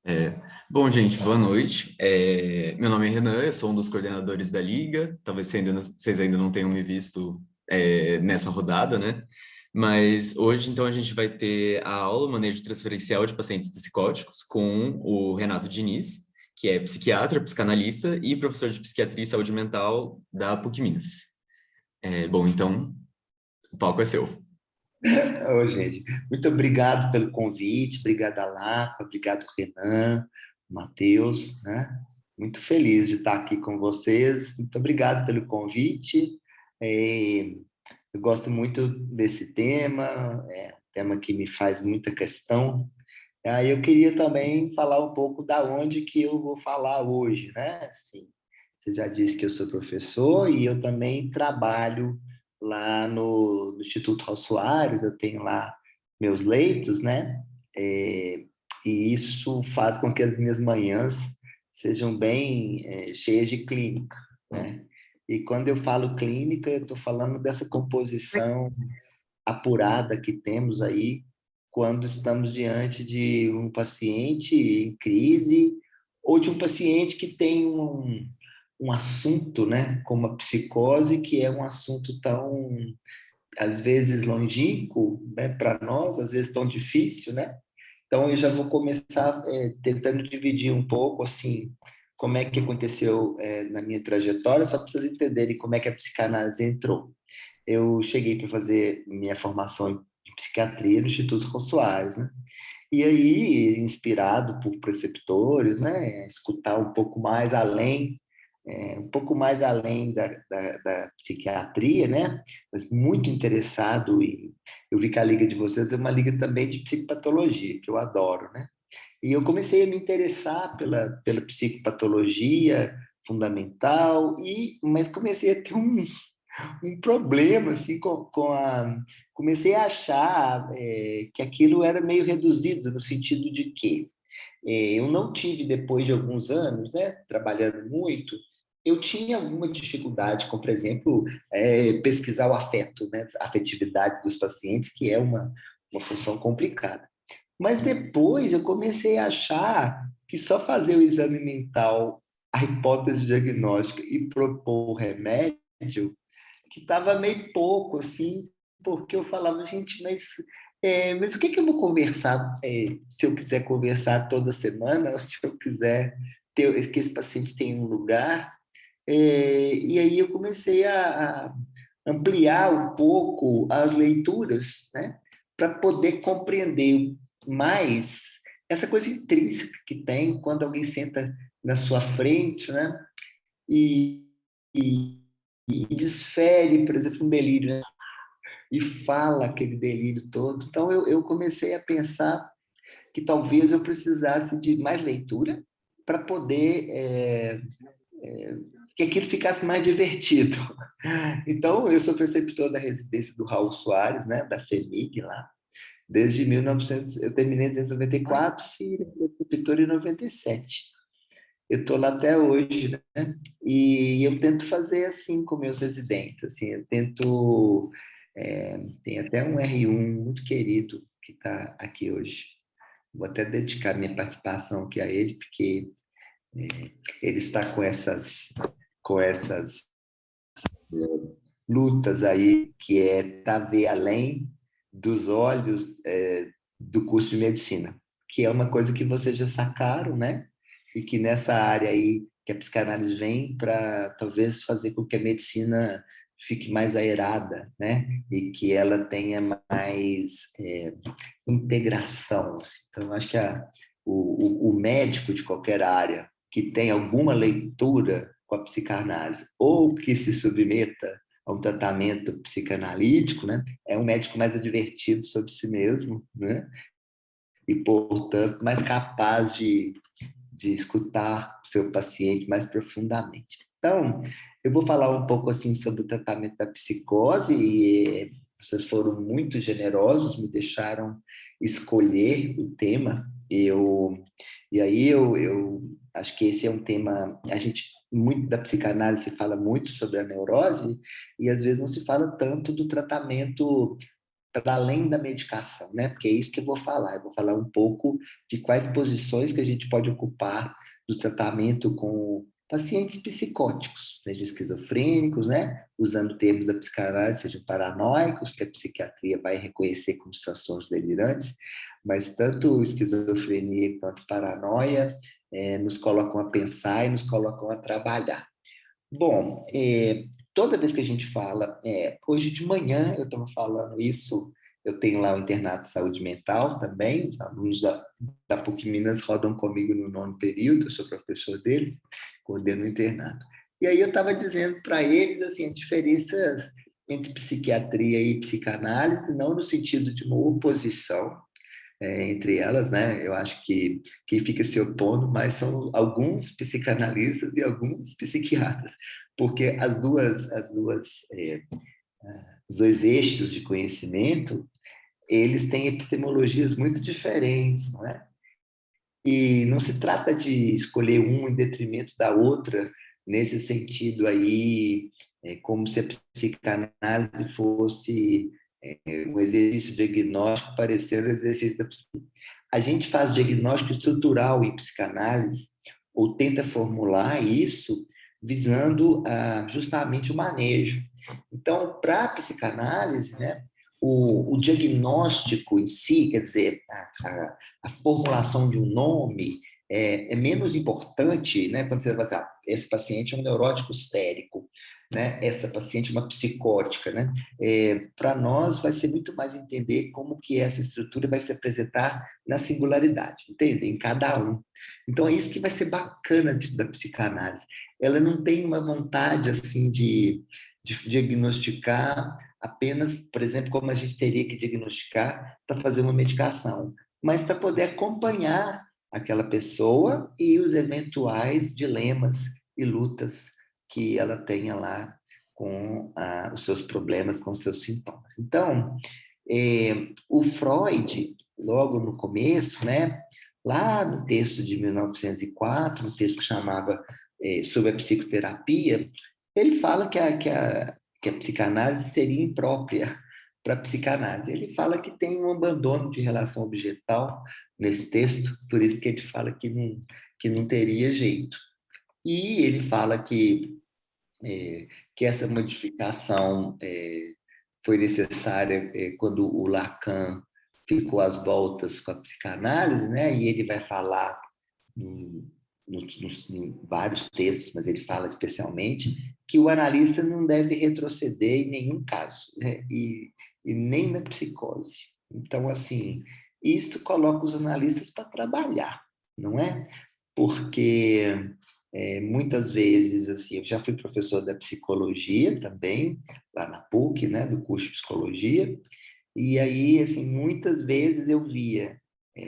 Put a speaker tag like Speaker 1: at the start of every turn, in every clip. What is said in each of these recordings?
Speaker 1: É, Bom, gente, boa noite. Meu nome é Renan, eu sou um dos coordenadores da Liga. Talvez vocês ainda não tenham me visto nessa rodada, né? Mas hoje, então, a gente vai ter a aula Manejo Transferencial de Pacientes Psicóticos com o Renato Diniz, que é psiquiatra, psicanalista e professor de Psiquiatria e Saúde Mental da PUC Minas. Bom, então, o palco é seu.
Speaker 2: Ô, gente, muito obrigado pelo convite, obrigado Alaco, obrigado Renan, Matheus, né? Muito feliz de estar aqui com vocês. Muito obrigado pelo convite. É, eu gosto muito desse tema, é um tema que me faz muita questão. Aí eu queria também falar um pouco da onde que eu vou falar hoje, né? Assim, você já disse que eu sou professor e eu também trabalho lá no Instituto Raul Soares, eu tenho lá meus leitos, né? É, e isso faz com que as minhas manhãs sejam bem cheias de clínica, né? E quando eu falo clínica, eu estou falando dessa composição apurada que temos aí quando estamos diante de um paciente em crise ou de um paciente que tem um assunto, né, como a psicose, que é um assunto tão, às vezes, longínquo, né, para nós, às vezes tão difícil, né? Então, eu já vou começar tentando dividir um pouco, assim, como é que aconteceu na minha trajetória, só para vocês entenderem como é que a psicanálise entrou. Eu cheguei para fazer minha formação em psiquiatria no Instituto Jô Soares, né? E aí, inspirado por preceptores, né, escutar um pouco mais além, um pouco mais além da psiquiatria, né, mas muito interessado em... Eu vi que a liga de vocês é uma liga também de psicopatologia, que eu adoro, né? E eu comecei a me interessar pela psicopatologia fundamental, mas comecei a ter um problema assim com a comecei a achar que aquilo era meio reduzido no sentido de que eu não tive depois de alguns anos, né, trabalhando muito, eu tinha alguma dificuldade com, por exemplo, pesquisar o afeto, né, a afetividade dos pacientes, que é uma função complicada. Mas depois eu comecei a achar que só fazer o exame mental, a hipótese diagnóstica e propor o remédio que estava meio pouco, assim, porque eu falava, gente, mas o que que eu vou conversar se eu quiser conversar toda semana, ou se eu quiser ter, que esse paciente tenha um lugar? E aí eu comecei a ampliar um pouco as leituras, né, para poder compreender mais essa coisa intrínseca que tem quando alguém senta na sua frente, né, e, e e desfere, por exemplo, um delírio, né? E fala aquele delírio todo. Então, eu comecei a pensar que talvez eu precisasse de mais leitura para poder que aquilo ficasse mais divertido. Então, eu sou preceptor da residência do Raul Soares, né, da FEMIG lá, desde 1900, eu terminei em 1994, fui preceptor em 97. Eu estou lá até hoje, né? E eu tento fazer assim com meus residentes, assim, eu tento... tem até um R1 muito querido que está aqui hoje. Vou até dedicar minha participação aqui a ele, porque é, ele está com essas lutas aí, que é tá ver além dos olhos do curso de medicina, que é uma coisa que vocês já sacaram, né? E que nessa área aí que a psicanálise vem para talvez fazer com que a medicina fique mais aerada, né? E que ela tenha mais integração. Assim. Então, eu acho que o médico de qualquer área que tem alguma leitura com a psicanálise ou que se submeta a um tratamento psicanalítico, né, é um médico mais advertido sobre si mesmo, né, e, portanto, mais capaz de escutar o seu paciente mais profundamente. Então, eu vou falar um pouco assim sobre o tratamento da psicose e vocês foram muito generosos, me deixaram escolher o tema. E aí eu acho que esse é um tema, a gente muito da psicanálise se fala muito sobre a neurose e às vezes não se fala tanto do tratamento para além da medicação, né? Porque é isso que eu vou falar. Eu vou falar um pouco de quais posições que a gente pode ocupar do tratamento com pacientes psicóticos, seja esquizofrênicos, né? Usando termos da psicanálise, sejam paranoicos, que a psiquiatria vai reconhecer como transtornos delirantes, mas tanto esquizofrenia quanto paranoia nos colocam a pensar e nos colocam a trabalhar. Bom, toda vez que a gente fala, hoje de manhã eu estava falando isso, eu tenho lá o internato de saúde mental também, os alunos da PUC Minas rodam comigo no 9º período, eu sou professor deles, coordeno o internato. E aí eu estava dizendo para eles, assim, as diferenças entre psiquiatria e psicanálise, não no sentido de uma oposição, entre elas, né? Eu acho que quem fica se opondo, mas são alguns psicanalistas e alguns psiquiatras, porque os dois eixos de conhecimento, eles têm epistemologias muito diferentes, não é? E não se trata de escolher um em detrimento da outra, nesse sentido aí, como se a psicanálise fosse um exercício diagnóstico parecendo um exercício da psicanálise. A gente faz diagnóstico estrutural em psicanálise, ou tenta formular isso visando justamente o manejo. Então, para a psicanálise, né, o diagnóstico em si, quer dizer, a formulação de um nome é menos importante, né, quando você vai dizer, esse paciente é um neurótico histérico, né, essa paciente é uma psicótica, né, para nós vai ser muito mais entender como que essa estrutura vai se apresentar na singularidade, entende? Em cada um. Então é isso que vai ser bacana da psicanálise. Ela não tem uma vontade assim de diagnosticar apenas, por exemplo, como a gente teria que diagnosticar para fazer uma medicação, mas para poder acompanhar aquela pessoa e os eventuais dilemas e lutas que ela tenha lá com os seus problemas, com os seus sintomas. Então, o Freud, logo no começo, né, lá no texto de 1904, um texto que chamava sobre a psicoterapia, ele fala que a psicanálise seria imprópria para a psicanálise. Ele fala que tem um abandono de relação objetal nesse texto, por isso que ele fala que não teria jeito. E ele fala que essa modificação foi necessária quando o Lacan ficou às voltas com a psicanálise, né? E ele vai falar em vários textos, mas ele fala especialmente que o analista não deve retroceder em nenhum caso, né? E nem na psicose. Então, assim, isso coloca os analistas para trabalhar, não é? Porque muitas vezes, assim, eu já fui professor da psicologia também, lá na PUC, né, do curso de psicologia, e aí, assim, muitas vezes eu via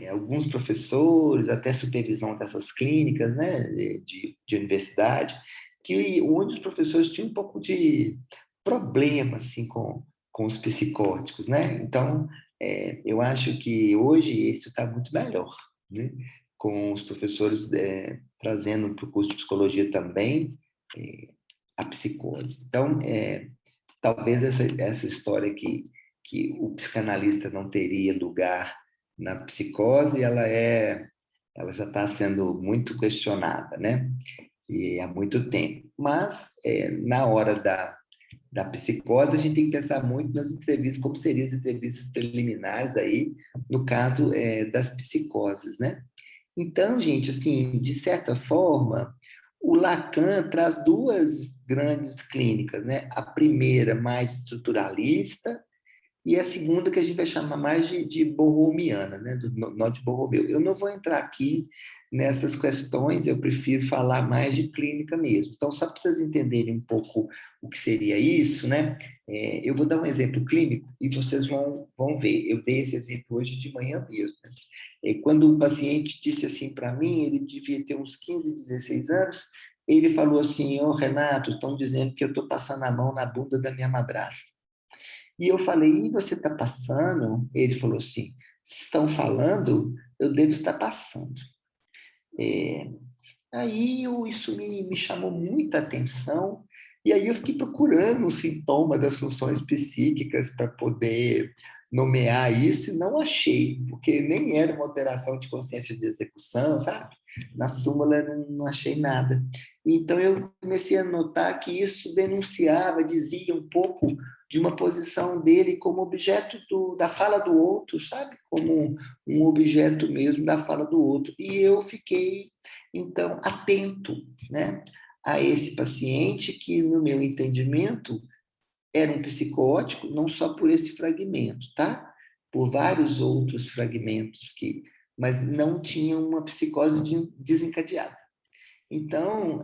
Speaker 2: alguns professores, até supervisão dessas clínicas, né, de universidade, que onde os professores tinham um pouco de problema, assim, com os psicóticos, né? Então, eu acho que hoje isso está muito melhor, né? Com os professores trazendo para o curso de psicologia também a psicose. Então, talvez essa história que o psicanalista não teria lugar na psicose, ela já está sendo muito questionada, né? E há muito tempo. Mas, na hora da psicose, a gente tem que pensar muito nas entrevistas, como seriam as entrevistas preliminares aí, no caso das psicoses, né? Então, gente, assim, de certa forma, o Lacan traz duas grandes clínicas, né? A primeira mais estruturalista e a segunda que a gente vai chamar mais de borromiana, né? Do nó de Borromeu. Eu não vou entrar aqui nessas questões, eu prefiro falar mais de clínica mesmo. Então, só para vocês entenderem um pouco o que seria isso, né? Eu vou dar um exemplo clínico e vocês vão ver. Eu dei esse exemplo hoje de manhã mesmo, né? Quando o paciente disse assim para mim, ele devia ter uns 15, 16 anos, ele falou assim, ô Renato, estão dizendo que eu estou passando a mão na bunda da minha madrasta. E eu falei, e você está passando? Ele falou assim, se estão falando, eu devo estar passando. Aí isso me chamou muita atenção, e aí eu fiquei procurando o sintoma das funções psíquicas para poder nomear isso e não achei, porque nem era uma alteração de consciência de execução, sabe? Na súmula não achei nada. Então eu comecei a notar que isso denunciava, dizia um pouco de uma posição dele como objeto da fala do outro, sabe? Como um objeto mesmo da fala do outro. E eu fiquei, então, atento, né, a esse paciente que, no meu entendimento, era um psicótico, não só por esse fragmento, tá? Por vários outros fragmentos mas não tinha uma psicose desencadeada. Então,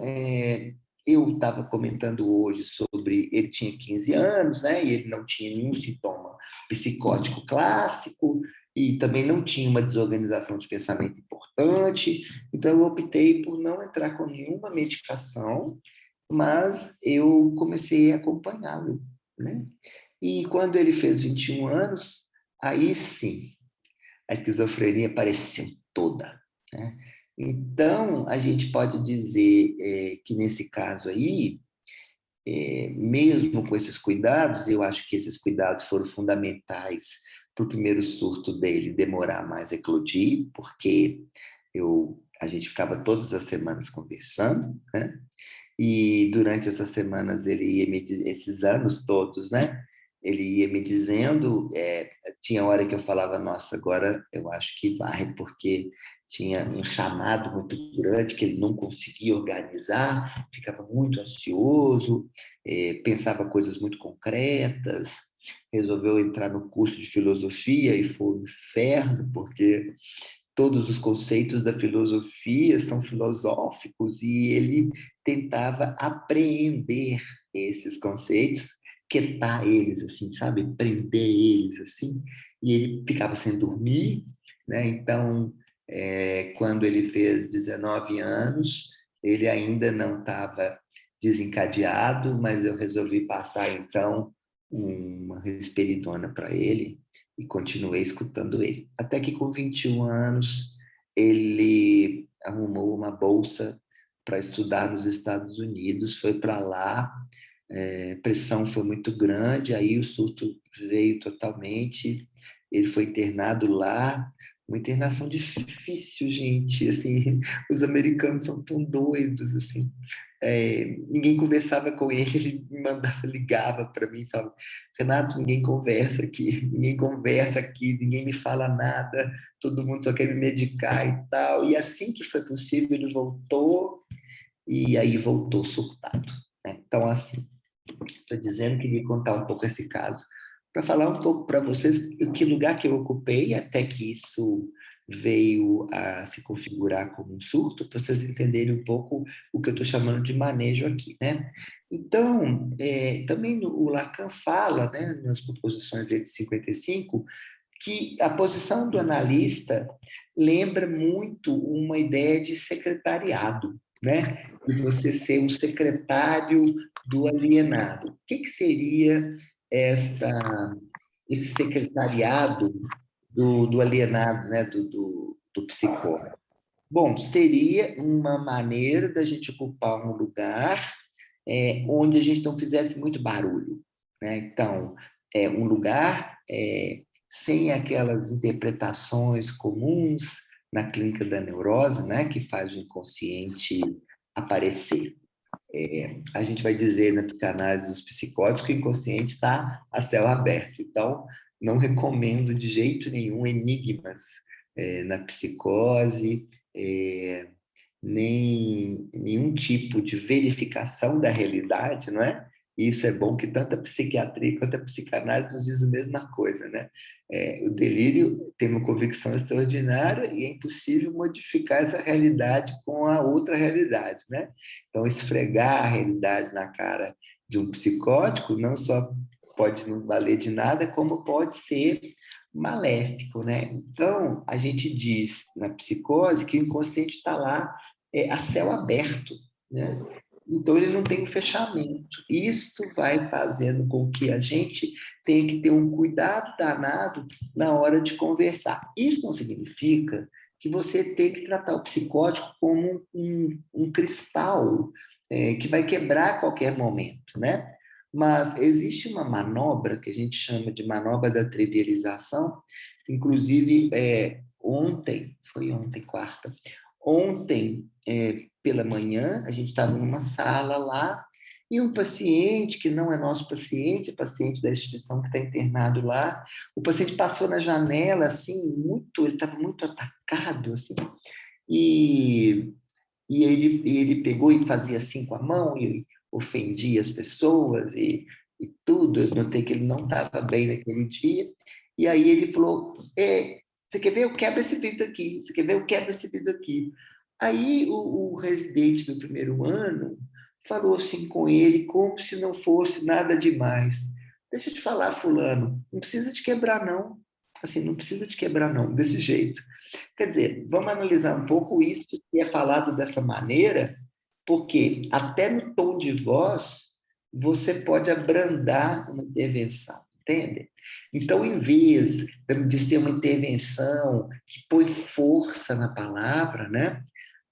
Speaker 2: eu estava comentando hoje sobre ele tinha 15 anos, né? E ele não tinha nenhum sintoma psicótico clássico e também não tinha uma desorganização de pensamento importante. Então, eu optei por não entrar com nenhuma medicação, mas eu comecei a acompanhá-lo, né? E quando ele fez 21 anos, aí sim, a esquizofrenia apareceu toda, né? Então, a gente pode dizer que nesse caso aí, mesmo com esses cuidados, eu acho que esses cuidados foram fundamentais para o primeiro surto dele demorar mais a eclodir, porque a gente ficava todas as semanas conversando, né? E durante essas semanas ele ia esses anos todos, né? Ele ia me dizendo, tinha hora que eu falava, nossa, agora eu acho que vai, porque tinha um chamado muito grande que ele não conseguia organizar, ficava muito ansioso, pensava coisas muito concretas, resolveu entrar no curso de filosofia e foi um inferno, porque todos os conceitos da filosofia são filosóficos e ele tentava apreender esses conceitos, quietar eles, assim, sabe? Prender eles, assim. E ele ficava sem dormir, né? Então, quando ele fez 19 anos, ele ainda não estava desencadeado, mas eu resolvi passar, então, uma risperidona para ele, e continuei escutando ele. Até que com 21 anos ele arrumou uma bolsa para estudar nos Estados Unidos, foi para lá, a pressão foi muito grande, aí o surto veio totalmente, ele foi internado lá, uma internação difícil, gente, assim, os americanos são tão doidos, assim, ninguém conversava com ele, ele me mandava, ligava para mim e falava, Renato, ninguém conversa aqui, ninguém me fala nada, todo mundo só quer me medicar e tal, e assim que foi possível, ele voltou, e aí voltou surtado, né? Então, assim, estou dizendo que queria contar um pouco esse caso, para falar um pouco para vocês que lugar que eu ocupei até que isso veio a se configurar como um surto, para vocês entenderem um pouco o que eu estou chamando de manejo aqui, né? Então, também o Lacan fala, né, nas proposições dele de 55, que a posição do analista lembra muito uma ideia de secretariado, né? De você ser um secretário do alienado. O que seria esse secretariado do alienado, né? Do psicólogo? Bom, seria uma maneira da gente ocupar um lugar onde a gente não fizesse muito barulho, né? Então, um lugar sem aquelas interpretações comuns na clínica da neurose, né? Que faz o inconsciente aparecer. A gente vai dizer na psicanálise dos psicóticos que o inconsciente está a céu aberto. Então, não recomendo de jeito nenhum enigmas na psicose, nem nenhum tipo de verificação da realidade, não é? E isso é bom que tanto a psiquiatria quanto a psicanálise nos diz a mesma coisa, né? O delírio tem uma convicção extraordinária e é impossível modificar essa realidade com a outra realidade, né? Então, esfregar a realidade na cara de um psicótico não só pode não valer de nada, como pode ser maléfico, né? Então, a gente diz na psicose que o inconsciente está lá a céu aberto, né? Então, ele não tem um fechamento. Isto vai fazendo com que a gente tenha que ter um cuidado danado na hora de conversar. Isso não significa que você tem que tratar o psicótico como um cristal que vai quebrar a qualquer momento, né? mas existe uma manobra que a gente chama de manobra da trivialização. Inclusive, foi ontem, quarta, ontem, pela manhã, a gente estava numa sala lá, e um paciente, que não é nosso paciente, é paciente da instituição que está internado lá, o paciente passou na janela, assim, ele estava muito atacado, assim, e ele pegou e fazia assim com a mão e ofendia as pessoas e tudo. Eu notei que ele não estava bem naquele dia. E aí ele falou: você quer ver? Eu quebro esse vidro aqui. Você quer ver? Eu quebro esse vidro aqui. Aí o residente do primeiro ano falou assim com ele, como se não fosse nada demais: deixa eu te falar, fulano, não precisa te quebrar, não. Assim, não precisa te quebrar, não, desse jeito. Quer dizer, vamos analisar um pouco isso que é falado dessa maneira, porque até no tom de voz você pode abrandar uma intervenção, entende? Então, em vez de ser uma intervenção que põe força na palavra, né?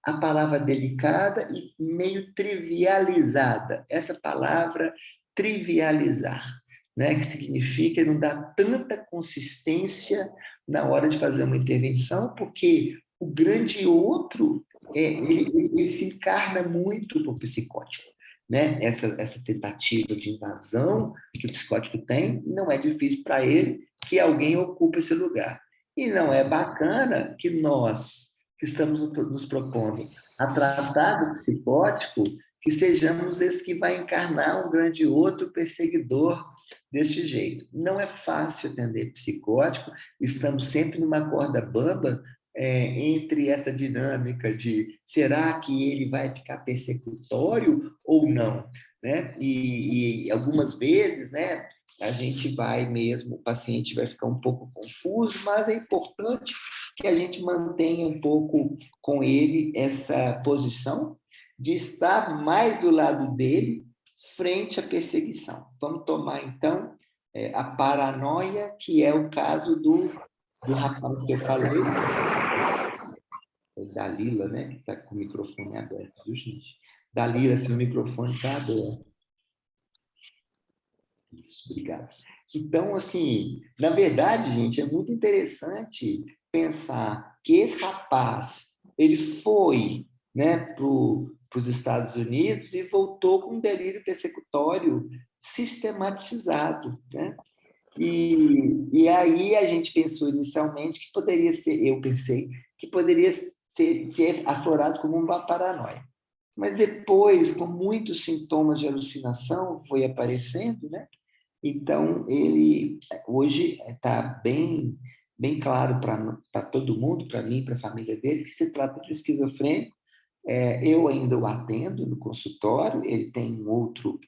Speaker 2: A palavra delicada e meio trivializada. Essa palavra trivializar, né? Que significa não dar tanta consistência na hora de fazer uma intervenção, porque o grande outro, ele se encarna muito para o psicótico. Né? Essa tentativa de invasão que o psicótico tem, não é difícil para ele que alguém ocupe esse lugar. E não é bacana que nós, que estamos nos propondo a tratar do psicótico, que sejamos esse que vai encarnar um grande outro perseguidor deste jeito. Não é fácil atender psicótico, estamos sempre numa corda bamba entre essa dinâmica de será que ele vai ficar persecutório ou não, né? E algumas vezes, né, a gente vai mesmo, o paciente vai ficar um pouco confuso, mas é importante que a gente mantenha um pouco com ele essa posição de estar mais do lado dele frente à perseguição. Vamos tomar, então, a paranoia, que é o caso do rapaz que eu falei, Dalila, né? Que está com o microfone aberto, viu, gente? Dalila, seu microfone está aberto. Isso, obrigado. Então, assim, na verdade, gente, é muito interessante pensar que esse rapaz, ele foi, né, para os Estados Unidos e voltou com um delírio persecutório sistematizado, né? E aí a gente pensou inicialmente que poderia ser, eu pensei, que poderia ter aflorado como uma paranoia. Mas depois, com muitos sintomas de alucinação, foi aparecendo, né? Então, ele hoje está bem claro para todo mundo, para mim, para a família dele, que se trata de um esquizofrênico. Eu ainda o atendo no consultório, ele tem um outro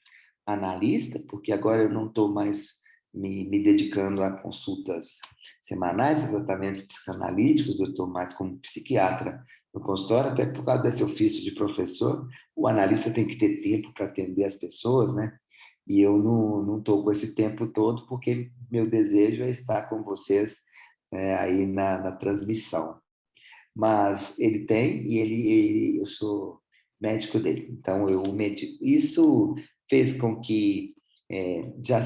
Speaker 2: analista, porque agora eu não estou mais me dedicando a consultas semanais, a tratamentos psicanalíticos, eu estou mais como psiquiatra no consultório, até por causa desse ofício de professor. O analista tem que ter tempo para atender as pessoas, né? E eu não estou com esse tempo todo, porque meu desejo é estar com vocês aí na transmissão. Mas ele tem, e eu sou médico dele, então eu o medico. Isso fez com que já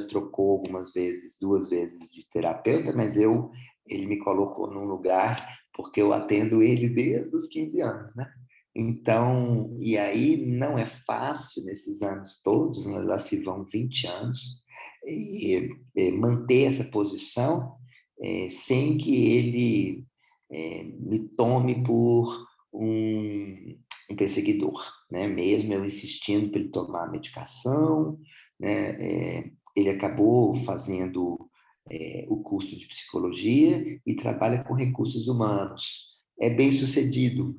Speaker 2: trocou algumas vezes, 2 vezes de terapeuta, mas ele me colocou num lugar porque eu atendo ele desde os 15 anos, né? Então, e aí não é fácil nesses anos todos, né? Lá se vão 20 anos, manter essa posição sem que ele me tome por um perseguidor, né? Mesmo eu insistindo para ele tomar a medicação, né? Ele acabou fazendo o curso de psicologia e trabalha com recursos humanos. É bem sucedido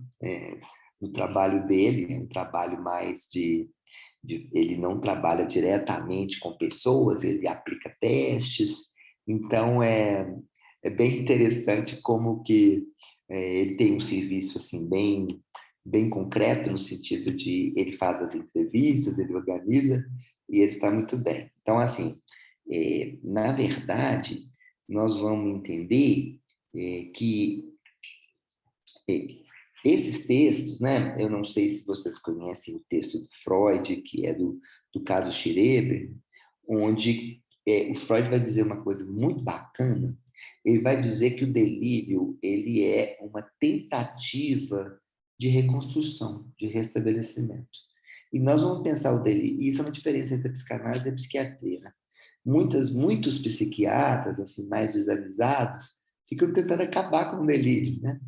Speaker 2: no trabalho dele, é um trabalho mais ele não trabalha diretamente com pessoas, ele aplica testes, então é bem interessante como que ele tem um serviço assim bem concreto no sentido de ele faz as entrevistas, ele organiza e ele está muito bem. Então, assim, na verdade, nós vamos entender que esses textos, né? Eu não sei se vocês conhecem o texto do Freud, que é do do caso Schreber, onde o Freud vai dizer uma coisa muito bacana. Ele vai dizer que o delírio ele é uma tentativa de reconstrução, de restabelecimento. E nós vamos pensar o delírio, e isso é uma diferença entre a psicanálise e a psiquiatria, né? Muitos psiquiatras, assim, mais desavisados, ficam tentando acabar com o delírio, né?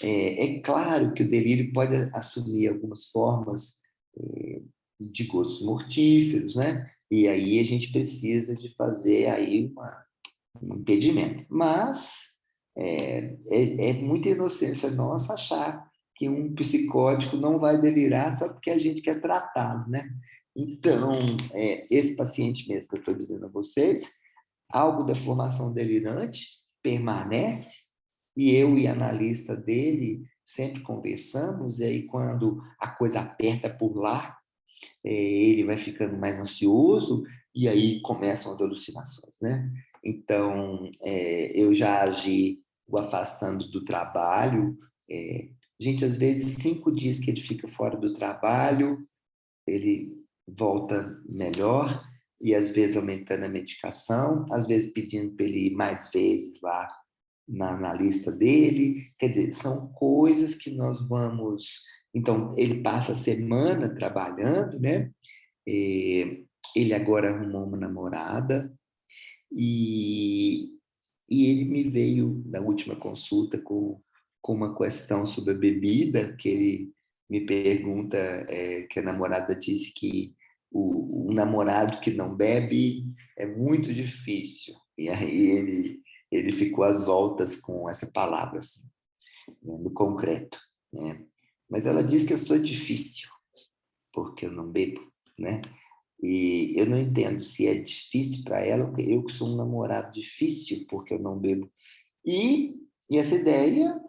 Speaker 2: É claro que o delírio pode assumir algumas formas de gostos mortíferos, né? E aí a gente precisa de fazer aí um impedimento. Mas é muita inocência nossa achar que um psicótico não vai delirar só porque a gente quer tratá-lo, né? Então, esse paciente mesmo que eu estou dizendo a vocês, algo da formação delirante permanece, e eu e a analista dele sempre conversamos, e aí quando a coisa aperta por lá, ele vai ficando mais ansioso, e aí começam as alucinações, né? Então, eu já agi o afastando do trabalho. Gente, às vezes, 5 dias que ele fica fora do trabalho, ele volta melhor, e às vezes aumentando a medicação, às vezes pedindo para ele ir mais vezes lá na lista dele. Quer dizer, são coisas que nós vamos... Então, ele passa a semana trabalhando, né? Ele agora arrumou uma namorada, e ele me veio na última consulta com uma questão sobre a bebida, que ele me pergunta, que a namorada disse que o namorado que não bebe é muito difícil. E aí ele ficou às voltas com essa palavra, assim, né, no concreto, né? Mas ela diz que eu sou difícil, porque eu não bebo, né? E eu não entendo se é difícil para ela, ou eu que sou um namorado difícil porque eu não bebo. E, essa ideia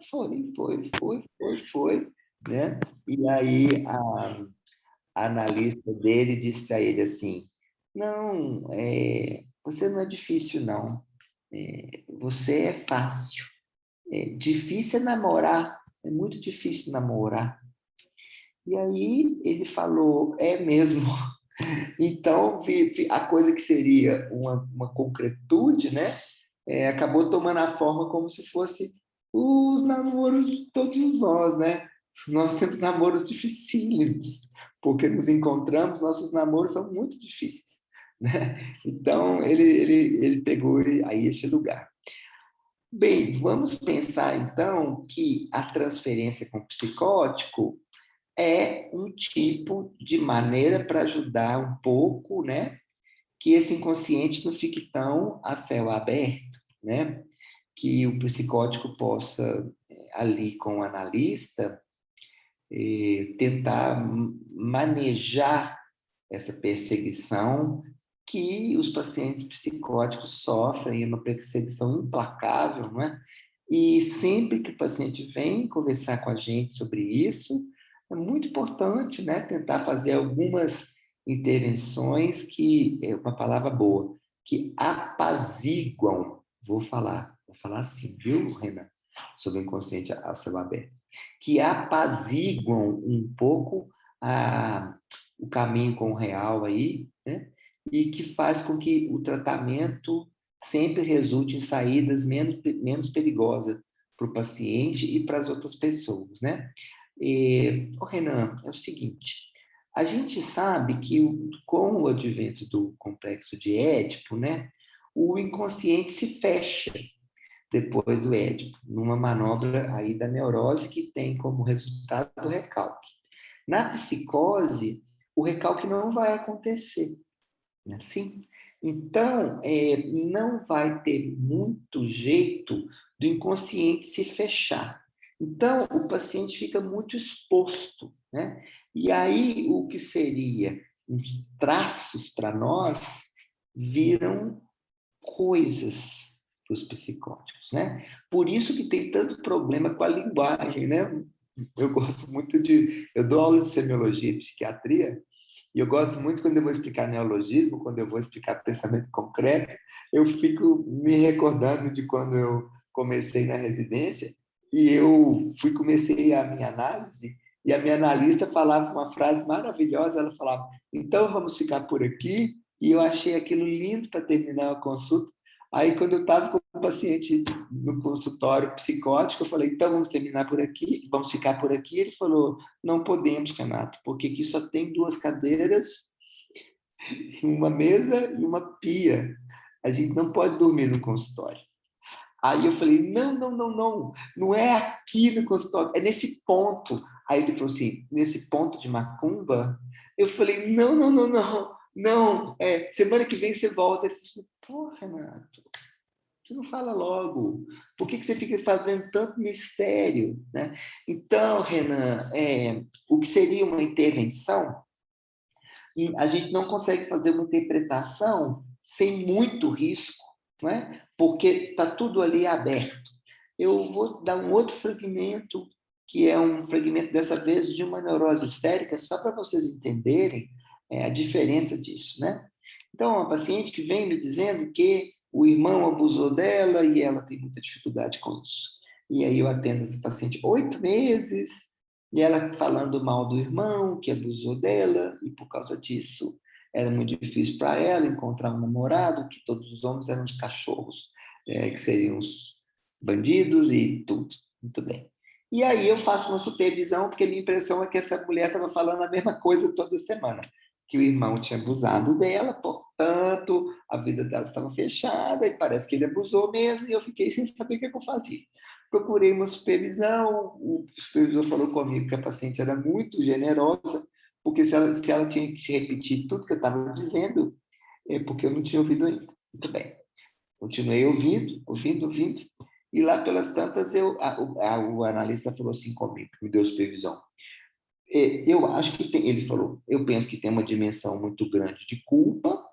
Speaker 2: foi, né? E aí a analista dele disse a ele assim, não, você não é difícil, não. Você é fácil. Difícil é namorar, é muito difícil namorar. E aí ele falou, é mesmo. Então, a coisa que seria uma concretude, né? Acabou tomando a forma como se fosse os namoros de todos nós, né? Nós temos namoros dificílimos, porque nos encontramos, nossos namoros são muito difíceis, né? Então, ele pegou aí esse lugar. Bem, vamos pensar, então, que a transferência com o psicótico é um tipo de maneira para ajudar um pouco, né? Que esse inconsciente não fique tão a céu aberto, né? Que o psicótico possa, ali com o analista, tentar manejar essa perseguição que os pacientes psicóticos sofrem, é uma perseguição implacável, não é? E sempre que o paciente vem conversar com a gente sobre isso, é muito importante, né, tentar fazer algumas intervenções que, é uma palavra boa, que apaziguam, vou falar assim, viu, Renan, sobre o inconsciente a céu aberto, que apaziguam um pouco o caminho com o real aí, né? E que faz com que o tratamento sempre resulte em saídas menos perigosas para o paciente e para as outras pessoas, né? Renan, é o seguinte, a gente sabe que com o advento do complexo de Édipo, né, o inconsciente se fecha depois do Édipo, numa manobra aí da neurose que tem como resultado o recalque. Na psicose, o recalque não vai acontecer, não é assim? Então, não vai ter muito jeito do inconsciente se fechar. Então, o paciente fica muito exposto, né? E aí, o que seria traços para nós viram coisas para os psicóticos, né? Por isso que tem tanto problema com a linguagem, né? Eu gosto muito eu dou aula de semiologia e psiquiatria, e eu gosto muito quando eu vou explicar neologismo, quando eu vou explicar pensamento concreto, eu fico me recordando de quando eu comecei na residência, e eu comecei a minha análise, E a minha analista falava uma frase maravilhosa, ela falava, então vamos ficar por aqui, e eu achei aquilo lindo para terminar a consulta. Aí, quando eu estava com o paciente no consultório psicótico, eu falei, então vamos terminar por aqui, vamos ficar por aqui. Ele falou, não podemos, Renato, porque aqui só tem 2 cadeiras, uma mesa e uma pia. A gente não pode dormir no consultório. Aí eu falei, não, não, não, não, não é aqui no consultório, é nesse ponto. Aí ele falou assim, nesse ponto de macumba? Eu falei, não, não, não, não, não, semana que vem você volta. Ele falou assim, pô, Renato, você não fala logo, por que você fica fazendo tanto mistério, né? Então, Renan, o que seria uma intervenção, a gente não consegue fazer uma interpretação sem muito risco, não é? Porque está tudo ali aberto. Eu vou dar um outro fragmento, que é um fragmento, dessa vez, de uma neurose histérica, só para vocês entenderem a diferença disso, né? Então, uma paciente que vem me dizendo que o irmão abusou dela e ela tem muita dificuldade com isso. E aí eu atendo essa paciente 8 meses, e ela falando mal do irmão que abusou dela, e por causa disso era muito difícil para ela encontrar um namorado, que todos os homens eram os cachorros, que seriam os bandidos e tudo. Muito bem. E aí eu faço uma supervisão, porque a minha impressão é que essa mulher estava falando a mesma coisa toda semana, que o irmão tinha abusado dela, portanto, a vida dela estava fechada, e parece que ele abusou mesmo, e eu fiquei sem saber o que eu fazia. Procurei uma supervisão, o supervisor falou comigo que a paciente era muito generosa, porque se ela tinha que repetir tudo que eu estava dizendo, é porque eu não tinha ouvido ainda. Muito bem. Continuei ouvindo, ouvindo, ouvindo, e lá pelas tantas o analista falou assim comigo, me deu supervisão. Eu acho que tem, ele falou, eu penso que tem uma dimensão muito grande de culpa,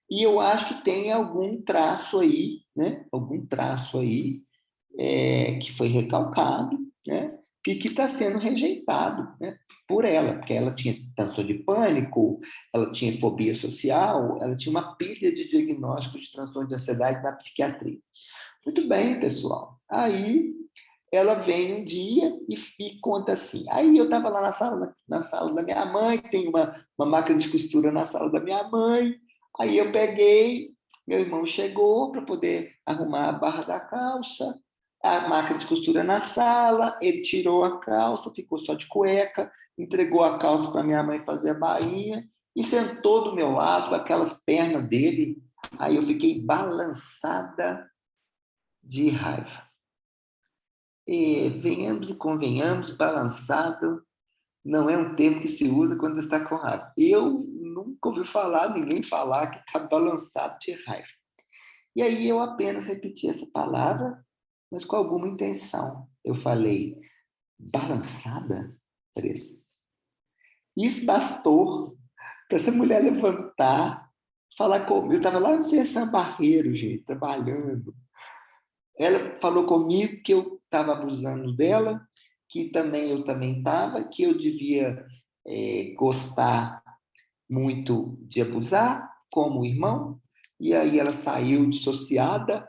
Speaker 2: e eu acho que tem algum traço aí, né? Algum traço aí que foi recalcado, né? E que está sendo rejeitado, né? Por ela, porque ela tinha transtorno de pânico, ela tinha fobia social, ela tinha uma pilha de diagnósticos de transtorno de ansiedade na psiquiatria. Muito bem, pessoal. Aí ela vem um dia e conta assim. Aí eu estava lá na sala da minha mãe, tem uma máquina de costura na sala da minha mãe. Aí eu peguei, meu irmão chegou para poder arrumar a barra da calça, a máquina de costura na sala, ele tirou a calça, ficou só de cueca, entregou a calça para minha mãe fazer a bainha e sentou do meu lado, com aquelas pernas dele. Aí eu fiquei balançada de raiva. E venhamos e convenhamos, balançado não é um termo que se usa quando está com raiva. Eu nunca ouvi falar, ninguém falar que está balançado de raiva. E aí eu apenas repeti essa palavra, mas com alguma intenção. Eu falei, balançada, Teresa? Isso bastou para essa mulher levantar, falar comigo. Eu estava lá no Serção Barreiro, gente, trabalhando. Ela falou comigo que eu estava abusando dela, que também eu também estava, que eu devia gostar muito de abusar, como o irmão. E aí ela saiu dissociada,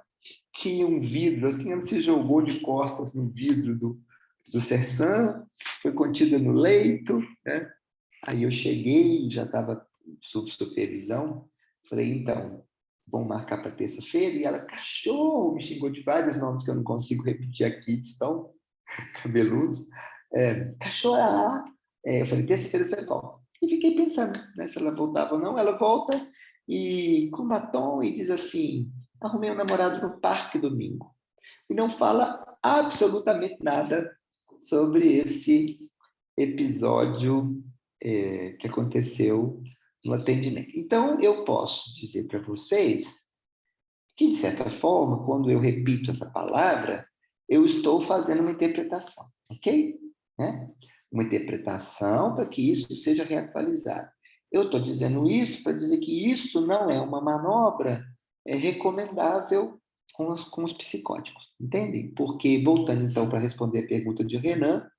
Speaker 2: tinha um vidro, assim, ela se jogou de costas no vidro do Sersan, foi contida no leito, né? Aí eu cheguei, já estava sob supervisão, falei, então, vamos marcar para terça-feira, e ela, cachorro, me xingou de vários nomes que eu não consigo repetir aqui, que estão cabeludos, cachorro, eu falei, terça-feira você volta. E fiquei pensando, né, se ela voltava ou não, ela volta e com batom e diz assim, arrumei um namorado no parque domingo. E não fala absolutamente nada sobre esse episódio que aconteceu no atendimento. Então, eu posso dizer para vocês que, de certa forma, quando eu repito essa palavra, eu estou fazendo uma interpretação, ok? Né? Uma interpretação para que isso seja reatualizado. Eu estou dizendo isso para dizer que isso não é uma manobra recomendável com os psicóticos, entendem? Porque, voltando então para responder a pergunta de Renan,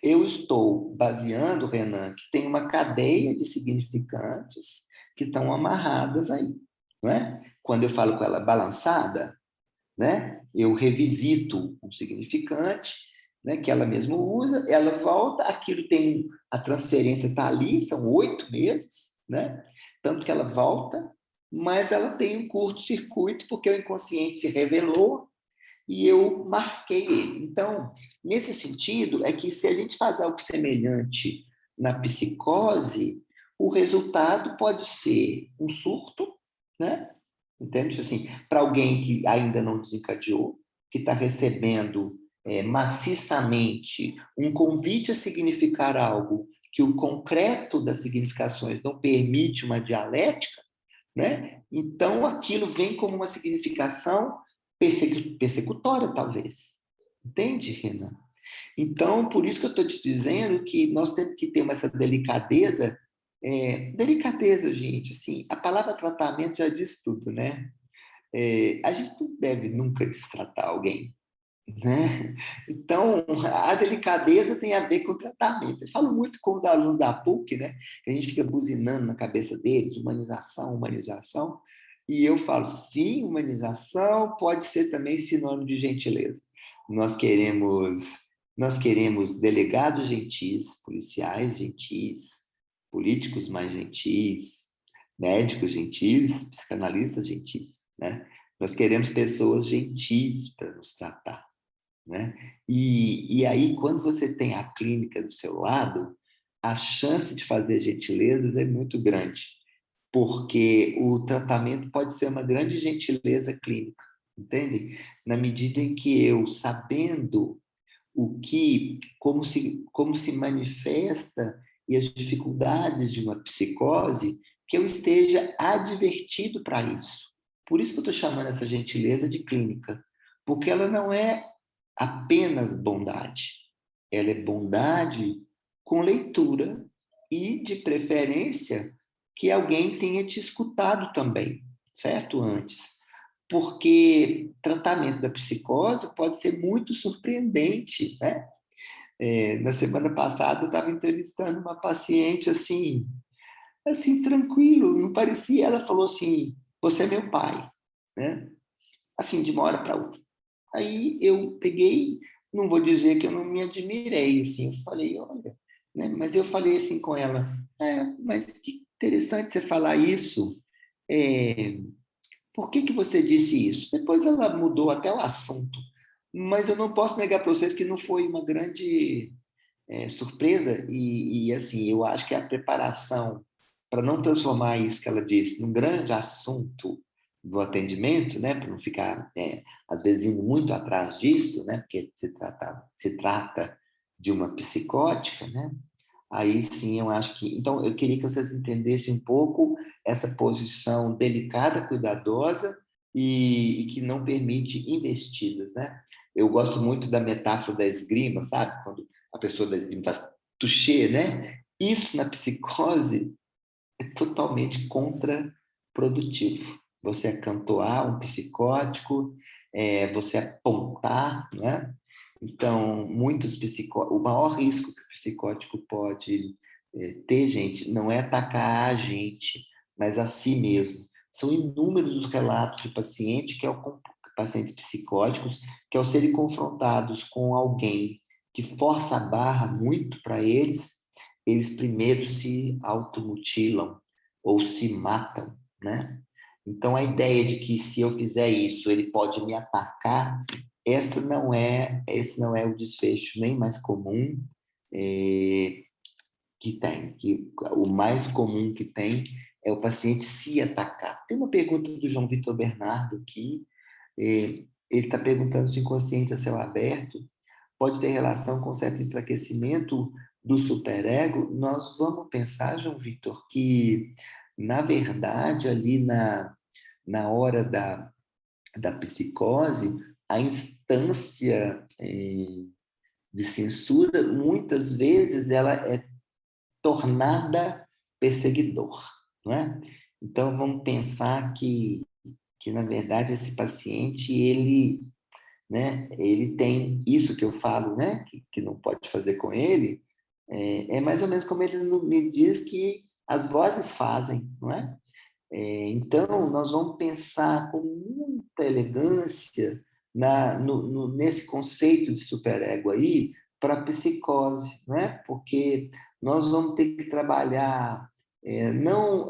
Speaker 2: eu estou baseando, Renan, que tem uma cadeia de significantes que estão amarradas aí, não é? Quando eu falo com ela balançada, né? Eu revisito um significante né, que ela mesma usa, ela volta, aquilo tem, a transferência está ali, são 8 meses, né? Tanto que ela volta, mas ela tem um curto-circuito, porque o inconsciente se revelou e eu marquei ele. Então, nesse sentido, é que se a gente faz algo semelhante na psicose, o resultado pode ser um surto, né? Entende? Assim, para alguém que ainda não desencadeou, que está recebendo maciçamente um convite a significar algo que o concreto das significações não permite uma dialética, né? Então, aquilo vem como uma significação persecutória, talvez. Entende, Renan? Então, por isso que eu estou te dizendo que nós temos que ter essa delicadeza. Delicadeza, gente, assim, a palavra tratamento já diz tudo, né? A gente não deve nunca destratar alguém, né? Então, a delicadeza tem a ver com o tratamento. Eu falo muito com os alunos da PUC, né? Que a gente fica buzinando na cabeça deles, humanização, humanização. E eu falo, sim, humanização pode ser também sinônimo de gentileza. Nós queremos, nós queremos delegados gentis, policiais gentis, políticos mais gentis, médicos gentis, psicanalistas gentis, né? Nós queremos pessoas gentis para nos tratar, né? E aí, quando você tem a clínica do seu lado, a chance de fazer gentilezas é muito grande, porque o tratamento pode ser uma grande gentileza clínica, entende? Na medida em que eu, sabendo como se manifesta e as dificuldades de uma psicose, que eu esteja advertido para isso. Por isso que eu estou chamando essa gentileza de clínica, porque ela não é apenas bondade. Ela é bondade com leitura e, de preferência, que alguém tenha te escutado também, certo? Antes. Porque tratamento da psicose pode ser muito surpreendente, né? Na semana passada eu estava entrevistando uma paciente assim tranquilo, não parecia. Ela falou assim: "Você é meu pai", né? Assim, de uma hora para outra. Aí eu peguei, não vou dizer que eu não me admirei, assim, eu falei, olha, né? Mas eu falei assim com ela, mas que interessante você falar isso. É, por que que você disse isso? Depois ela mudou até o assunto, mas eu não posso negar para vocês que não foi uma grande surpresa assim, eu acho que a preparação para não transformar isso que ela disse num grande assunto do atendimento, né, para não ficar, às vezes, indo muito atrás disso, né, porque se trata de uma psicótica, né, aí sim eu acho que... Então, eu queria que vocês entendessem um pouco essa posição delicada, cuidadosa e que não permite investidas, né? Eu gosto muito da metáfora da esgrima, sabe? Quando a pessoa da esgrima faz touché, né? Isso na psicose é totalmente contraprodutivo. Você acantoar um psicótico, você apontar, né? Então, o maior risco que o psicótico pode ter, gente, não é atacar a gente, mas a si mesmo. São inúmeros os relatos de pacientes psicóticos que, ao serem confrontados com alguém que força a barra muito para eles, eles primeiro se automutilam ou se matam, né? Então, a ideia de que se eu fizer isso, ele pode me atacar, esse não é o desfecho nem mais comum que tem. Que o mais comum que tem é o paciente se atacar. Tem uma pergunta do João Vitor Bernardo aqui. Ele está perguntando se o inconsciente a céu aberto pode ter relação com certo enfraquecimento do superego. Nós vamos pensar, João Vitor, que, na verdade, ali na hora da psicose, a instância de censura, muitas vezes, ela é tornada perseguidor, não é? Então, vamos pensar que na verdade, esse paciente, ele, né, ele tem isso que eu falo, né, que não pode fazer com ele, mais ou menos como ele me diz que as vozes fazem, não é? Então, nós vamos pensar com muita elegância nesse conceito de superego aí para a psicose, né? Porque nós vamos ter que trabalhar não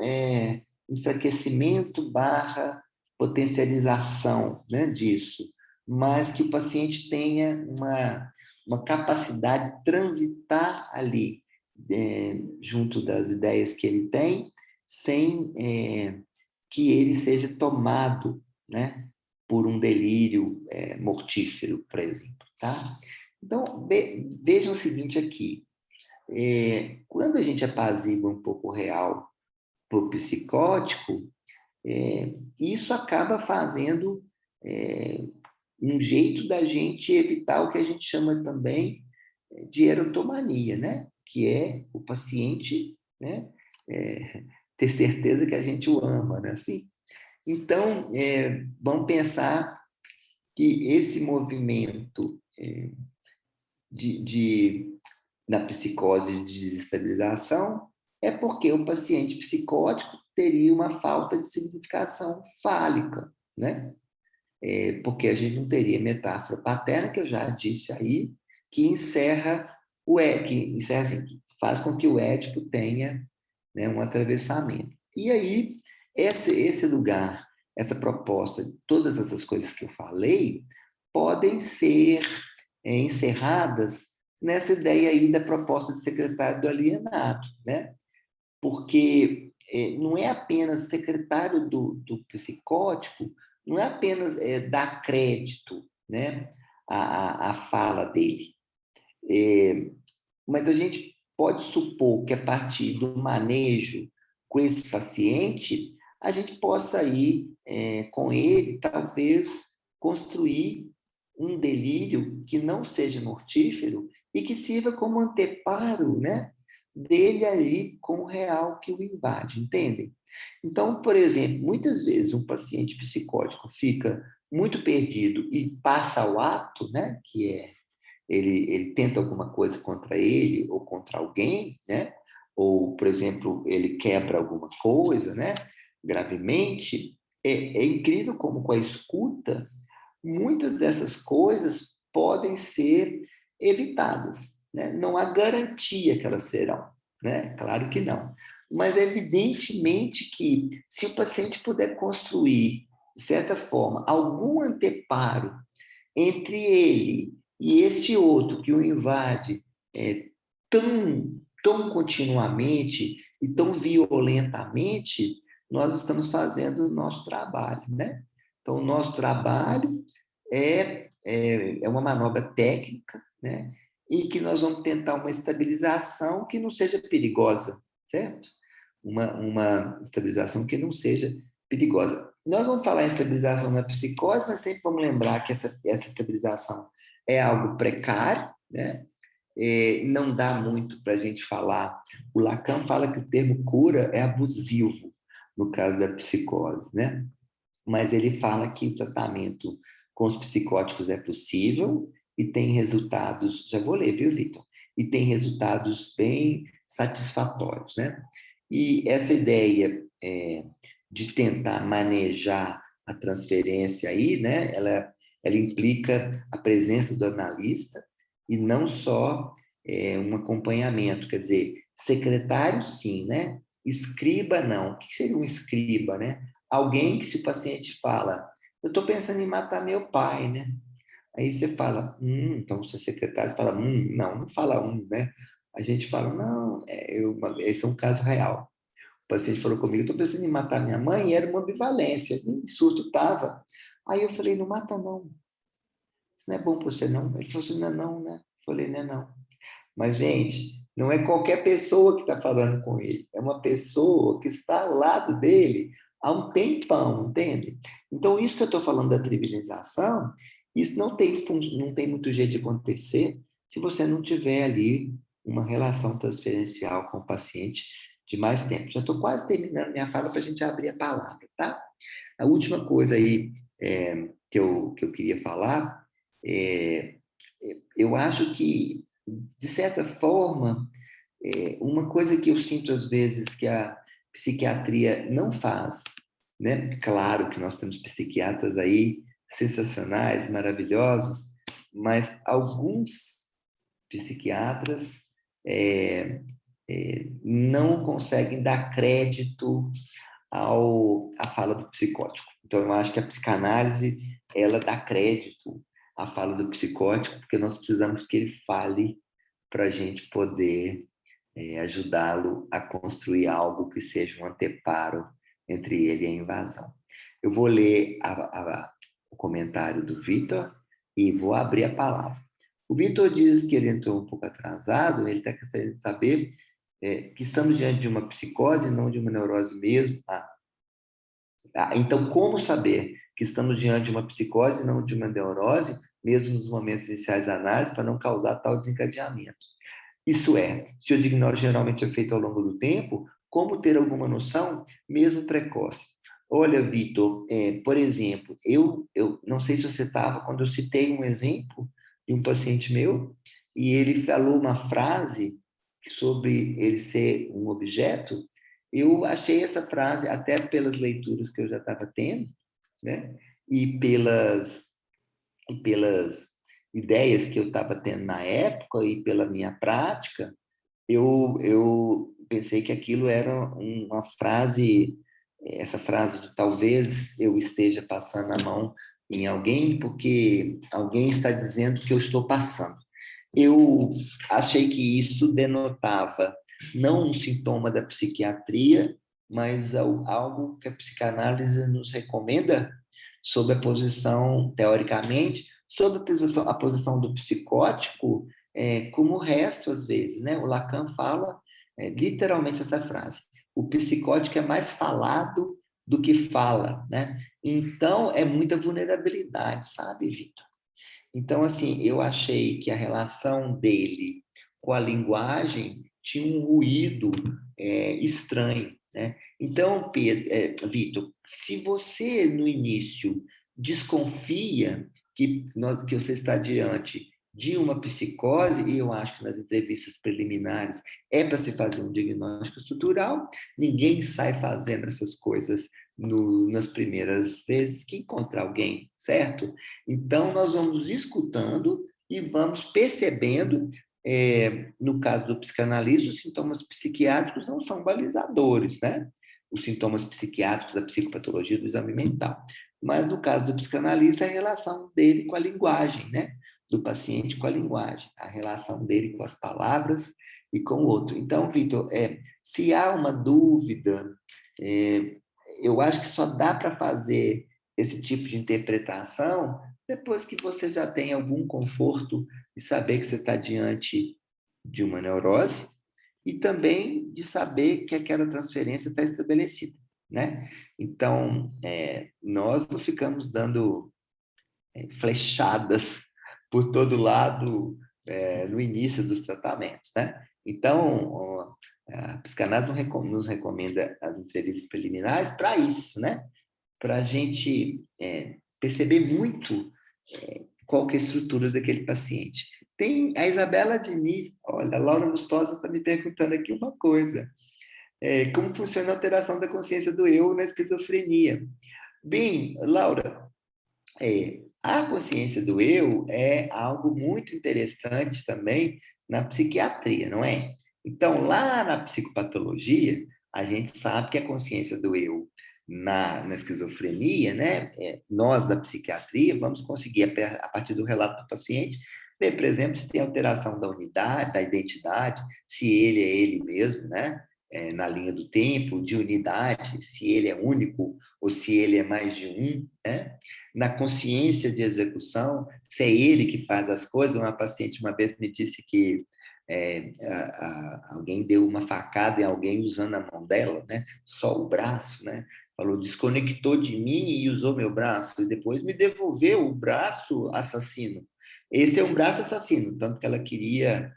Speaker 2: enfraquecimento barra potencialização, né, disso, mas que o paciente tenha uma capacidade de transitar ali junto das ideias que ele tem, sem que ele seja tomado, né, por um delírio mortífero, por exemplo. Tá? Então, vejam o seguinte aqui. Quando a gente apazigua um pouco o real para o psicótico, isso acaba fazendo um jeito da gente evitar o que a gente chama também de erotomania, né? Que é o paciente, né, ter certeza que a gente o ama, né? Assim, então, vamos pensar que esse movimento na psicose de desestabilização é porque o paciente psicótico teria uma falta de significação fálica, né? Porque a gente não teria metáfora paterna, que eu já disse aí, que encerra que encerra assim, que faz com que o Édipo tenha, né, um atravessamento. E aí, esse lugar, essa proposta, todas essas coisas que eu falei, podem ser encerradas nessa ideia aí da proposta de secretário do alienado, né? Porque não é apenas secretário do psicótico, não é apenas dar crédito, né, à fala dele, mas a gente pode supor que a partir do manejo com esse paciente, a gente possa ir com ele, talvez, construir um delírio que não seja mortífero e que sirva como anteparo, né, dele ali com o real que o invade, entendem? Então, por exemplo, muitas vezes um paciente psicótico fica muito perdido e passa ao ato, né, que é ele tenta alguma coisa contra ele ou contra alguém, né? Ou, por exemplo, ele quebra alguma coisa, né? Gravemente. É incrível como com a escuta, muitas dessas coisas podem ser evitadas, né? Não há garantia que elas serão, né? Claro que não. Mas evidentemente que se o paciente puder construir, de certa forma, algum anteparo entre ele e este outro que o invade tão continuamente e tão violentamente, nós estamos fazendo o nosso trabalho, né? Então, o nosso trabalho é uma manobra técnica, né? E que nós vamos tentar uma estabilização que não seja perigosa, certo? Uma estabilização que não seja perigosa. Nós vamos falar em estabilização na psicose, mas sempre vamos lembrar que essa estabilização é algo precário, né? Não dá muito para a gente falar. O Lacan fala que o termo cura é abusivo no caso da psicose, né? Mas ele fala que o tratamento com os psicóticos é possível e tem resultados, já vou ler, viu, Vitor? E tem resultados bem satisfatórios, né? E essa ideia de tentar manejar a transferência aí, né? Ela implica a presença do analista e não só um acompanhamento, quer dizer, secretário sim, né? Escriba não. O que seria um escriba, né? Alguém que se o paciente fala, eu estou pensando em matar meu pai, né? Aí você fala, então você é secretário, você fala, não fala né? A gente fala, não, esse é um caso real. O paciente falou comigo, estou pensando em matar minha mãe, e era uma ambivalência, nem surto estava. Aí eu falei, não mata não, isso não é bom para você não. Ele falou assim, não é não, né? Eu falei, não é não. Mas, gente, não é qualquer pessoa que está falando com ele, é uma pessoa que está ao lado dele há um tempão, entende? Então, isso que eu estou falando da trivialização, isso não tem muito jeito de acontecer se você não tiver ali uma relação transferencial com o paciente de mais tempo. Já estou quase terminando minha fala para a gente abrir a palavra, tá? A última coisa aí que eu queria falar, eu acho que, de certa forma, uma coisa que eu sinto às vezes que a psiquiatria não faz, né? Claro que nós temos psiquiatras aí sensacionais, maravilhosos, mas alguns psiquiatras não conseguem dar crédito à fala do psicótico. Então, eu acho que a psicanálise, ela dá crédito à fala do psicótico, porque nós precisamos que ele fale para a gente poder ajudá-lo a construir algo que seja um anteparo entre ele e a invasão. Eu vou ler o comentário do Vitor e vou abrir a palavra. O Vitor diz que ele entrou um pouco atrasado, ele está querendo saber que estamos diante de uma psicose, não de uma neurose mesmo. Então, como saber que estamos diante de uma psicose, não de uma neurose, mesmo nos momentos iniciais da análise, para não causar tal desencadeamento? Isso é, se o diagnóstico geralmente é feito ao longo do tempo, como ter alguma noção, mesmo precoce? Olha, Vitor, por exemplo, eu não sei se você estava, quando eu citei um exemplo de um paciente meu, e ele falou uma frase sobre ele ser um objeto, eu achei essa frase, até pelas leituras que eu já estava tendo, né? E pelas ideias que eu estava tendo na época e pela minha prática, eu pensei que aquilo era uma frase, essa frase de talvez eu esteja passando a mão em alguém porque alguém está dizendo que eu estou passando. Eu achei que isso denotava não um sintoma da psiquiatria, mas algo que a psicanálise nos recomenda sobre a posição, teoricamente, sobre a posição do psicótico, como o resto, às vezes, né? O Lacan fala literalmente essa frase: o psicótico é mais falado do que fala, né? Então, é muita vulnerabilidade, sabe, Vitor? Então, assim, eu achei que a relação dele com a linguagem tinha um ruído estranho, né? Então, Vitor, se você no início desconfia que você está diante de uma psicose, e eu acho que nas entrevistas preliminares é para se fazer um diagnóstico estrutural, ninguém sai fazendo essas coisas nas primeiras vezes que encontra alguém, certo? Então, nós vamos escutando e vamos percebendo, no caso do psicanalista, os sintomas psiquiátricos não são balizadores, né? Os sintomas psiquiátricos da psicopatologia do exame mental. Mas, no caso do psicanalista, a relação dele com a linguagem, né? Do paciente com a linguagem, a relação dele com as palavras e com o outro. Então, Vitor, se há uma dúvida, eu acho que só dá para fazer esse tipo de interpretação depois que você já tem algum conforto de saber que você está diante de uma neurose e também de saber que aquela transferência está estabelecida, né? Então, nós não ficamos dando flechadas por todo lado no início dos tratamentos, né? Então, a psicanálise nos recomenda as entrevistas preliminares para isso, né? Para a gente perceber muito qual que é a estrutura daquele paciente. Tem a Isabela Diniz, olha, a Laura Lustosa está me perguntando aqui uma coisa. Como funciona a alteração da consciência do eu na esquizofrenia? Bem, Laura, a consciência do eu é algo muito interessante também na psiquiatria, não é? Então, lá na psicopatologia, a gente sabe que a consciência do eu na esquizofrenia, né? Nós da psiquiatria vamos conseguir, a partir do relato do paciente, ver, por exemplo, se tem alteração da unidade, da identidade, se ele é ele mesmo, né? Na linha do tempo, de unidade, se ele é único ou se ele é mais de um, né? Na consciência de execução, se é ele que faz as coisas. Uma paciente uma vez me disse que alguém deu uma facada em alguém usando a mão dela, né? Só o braço, né? Falou, desconectou de mim e usou meu braço, e depois me devolveu o braço assassino. Esse é um braço assassino, tanto que ela queria,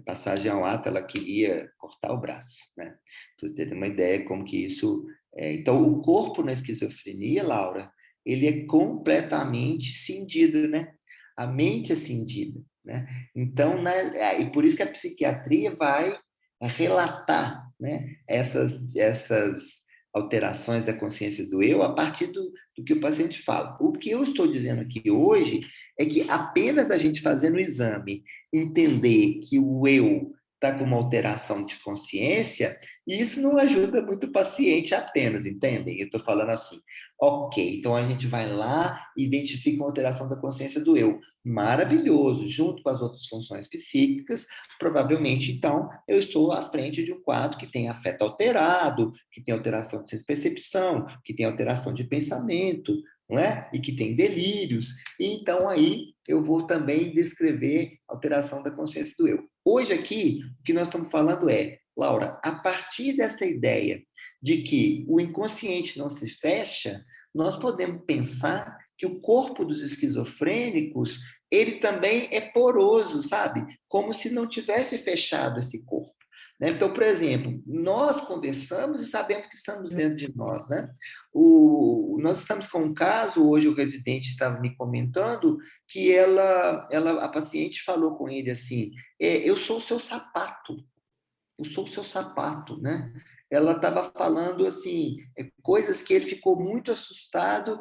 Speaker 2: passagem ao ato, ela queria cortar o braço, né? Pra vocês terem uma ideia como que isso... Então, o corpo na esquizofrenia, Laura, ele é completamente cindido, né? A mente é cindida, né? Então, e por isso que a psiquiatria vai relatar, né? essas alterações da consciência do eu a partir do que o paciente fala. O que eu estou dizendo aqui hoje é que apenas a gente fazendo o exame, entender que o eu está com uma alteração de consciência, isso não ajuda muito o paciente apenas, entendem? Eu estou falando assim, ok, então a gente vai lá e identifica uma alteração da consciência do eu. Maravilhoso, junto com as outras funções psíquicas, provavelmente, então, eu estou à frente de um quadro que tem afeto alterado, que tem alteração de percepção, que tem alteração de pensamento, não é? E que tem delírios. E então, aí, eu vou também descrever alteração da consciência do eu. Hoje aqui, o que nós estamos falando é, Laura, a partir dessa ideia de que o inconsciente não se fecha, nós podemos pensar que o corpo dos esquizofrênicos, ele também é poroso, sabe? Como se não tivesse fechado esse corpo. Né? Então, por exemplo, nós conversamos e sabemos que estamos dentro de nós. Né? Nós estamos com um caso, hoje o residente estava me comentando, que a paciente falou com ele assim, eu sou o seu sapato, eu sou o seu sapato, né? Ela estava falando assim, coisas que ele ficou muito assustado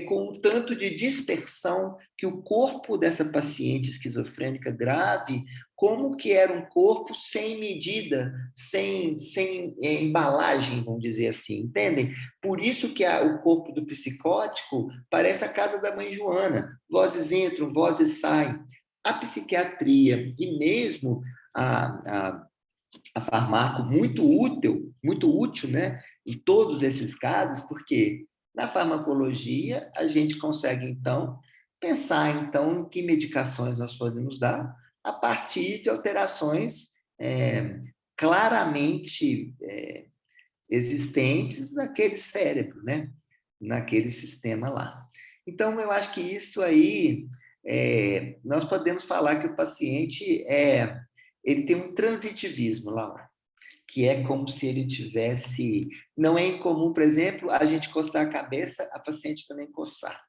Speaker 2: com o tanto de dispersão que o corpo dessa paciente esquizofrênica grave, como que era um corpo sem medida, sem embalagem, vamos dizer assim, entendem? Por isso que o corpo do psicótico parece a casa da mãe Joana, vozes entram, vozes saem. A psiquiatria e mesmo a farmaco muito útil, né, em todos esses casos, porque na farmacologia a gente consegue, então, pensar, então, em que medicações nós podemos dar a partir de alterações claramente existentes naquele cérebro, né, naquele sistema lá. Então, eu acho que isso aí, nós podemos falar que o paciente ele tem um transitivismo, Laura, que é como se ele tivesse... Não é incomum, por exemplo, a gente coçar a cabeça, a paciente também coçar,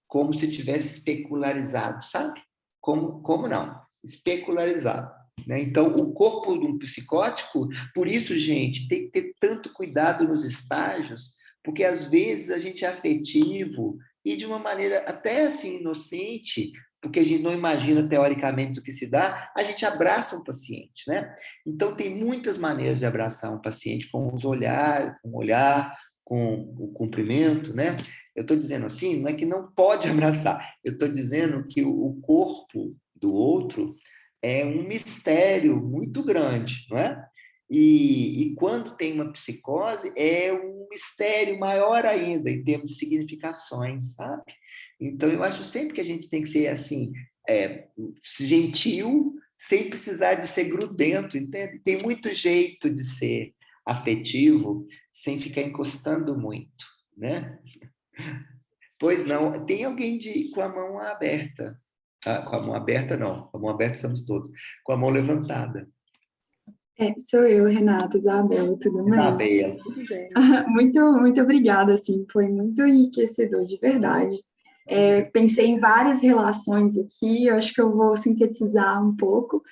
Speaker 2: como se tivesse especularizado, sabe? Como não? Especularizado. Né? Então, o corpo de um psicótico, por isso, gente, tem que ter tanto cuidado nos estágios, porque às vezes a gente é afetivo e de uma maneira até assim inocente, porque a gente não imagina teoricamente o que se dá, a gente abraça um paciente, né? Então, tem muitas maneiras de abraçar um paciente com os olhares, com o olhar, com o cumprimento, né? Eu estou dizendo assim, não é que não pode abraçar, eu estou dizendo que o corpo do outro é um mistério muito grande, não é? E quando tem uma psicose, é um mistério maior ainda, em termos de significações, sabe? Então, eu acho sempre que a gente tem que ser assim, gentil, sem precisar de ser grudento, entende? Tem muito jeito de ser afetivo, sem ficar encostando muito, né? Pois não, tem alguém com a mão aberta. Ah, com a mão aberta, não. Com a mão aberta estamos todos. Com a mão levantada.
Speaker 3: Sou eu, Renata, Isabela, tudo bem?
Speaker 2: Isabela, tudo bem.
Speaker 3: Muito, muito obrigada, assim, foi muito enriquecedor, de verdade. Pensei em várias relações aqui, eu acho que eu vou sintetizar um pouco.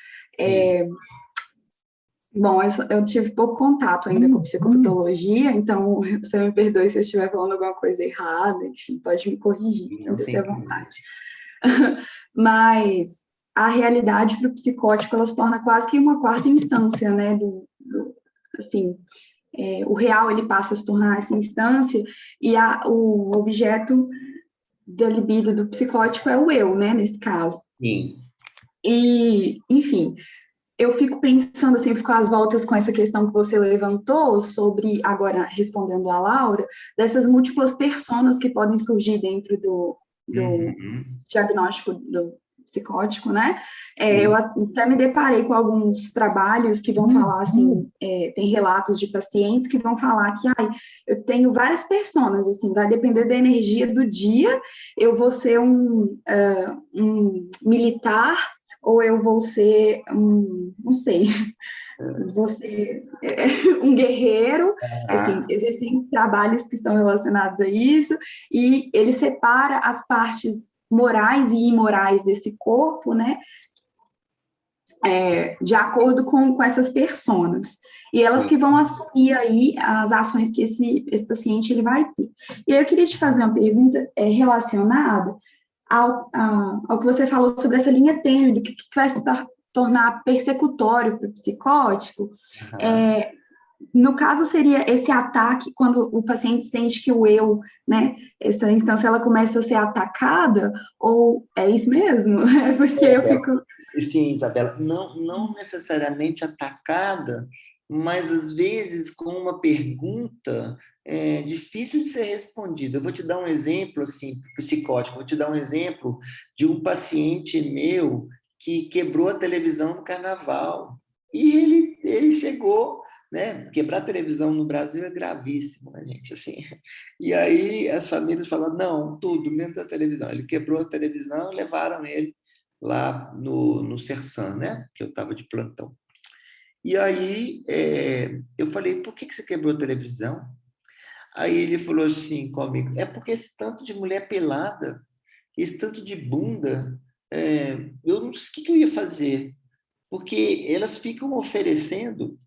Speaker 3: Bom, eu tive pouco contato ainda com psicopatologia, então você me perdoe se eu estiver falando alguma coisa errada, enfim, pode me corrigir, sinta-se à vontade. Mas a realidade para o psicótico, ela se torna quase que uma quarta instância, né, assim, o real, ele passa a se tornar essa instância, e o objeto da libido do psicótico é o eu, né, nesse caso.
Speaker 2: Sim.
Speaker 3: E, enfim, eu fico pensando, assim, eu fico às voltas com essa questão que você levantou sobre, agora respondendo a Laura, dessas múltiplas personas que podem surgir dentro do diagnóstico do psicótico, né? Eu até me deparei com alguns trabalhos que vão falar, assim, tem relatos de pacientes que vão falar que, eu tenho várias personas, assim, vai depender da energia do dia, eu vou ser um militar, ou eu vou ser não sei, vou ser um guerreiro, assim, existem trabalhos que estão relacionados a isso, e ele separa as partes morais e imorais desse corpo, né? de acordo com essas personas. E elas que vão assumir aí as ações que esse paciente ele vai ter. E aí eu queria te fazer uma pergunta relacionada ao que você falou sobre essa linha tênue, do que vai se tornar persecutório para o psicótico. No caso, seria esse ataque, quando o paciente sente que o eu, né, essa instância, ela começa a ser atacada, ou é isso mesmo? Porque eu fico...
Speaker 2: Sim, Isabela, não necessariamente atacada, mas às vezes com uma pergunta difícil de ser respondida. Eu vou te dar um exemplo, assim, psicótico, vou te dar um exemplo de um paciente meu que quebrou a televisão no carnaval, e ele chegou, né? Quebrar a televisão no Brasil é gravíssimo, né, gente? Assim, e aí as famílias falaram, não, tudo, menos a televisão. Ele quebrou a televisão e levaram ele lá no Sersan, né? Que eu estava de plantão. E aí eu falei, por que você quebrou a televisão? Aí ele falou assim comigo, é porque esse tanto de mulher pelada, esse tanto de bunda, eu não sei o que eu ia fazer, porque elas ficam oferecendo,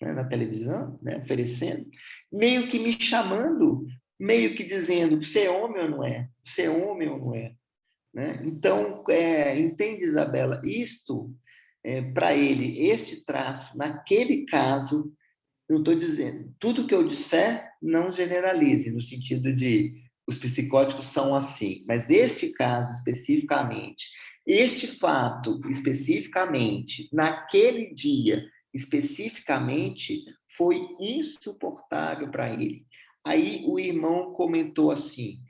Speaker 2: né, na televisão, né, oferecendo, meio que me chamando, meio que dizendo, você é homem ou não é? Você é homem ou não é? Né? Então, entende, Isabela, isto, para ele, este traço, naquele caso, eu estou dizendo, tudo que eu disser, não generalize, no sentido de os psicóticos são assim, mas este caso especificamente, este fato especificamente, naquele dia especificamente, foi insuportável para ele. Aí o irmão comentou assim,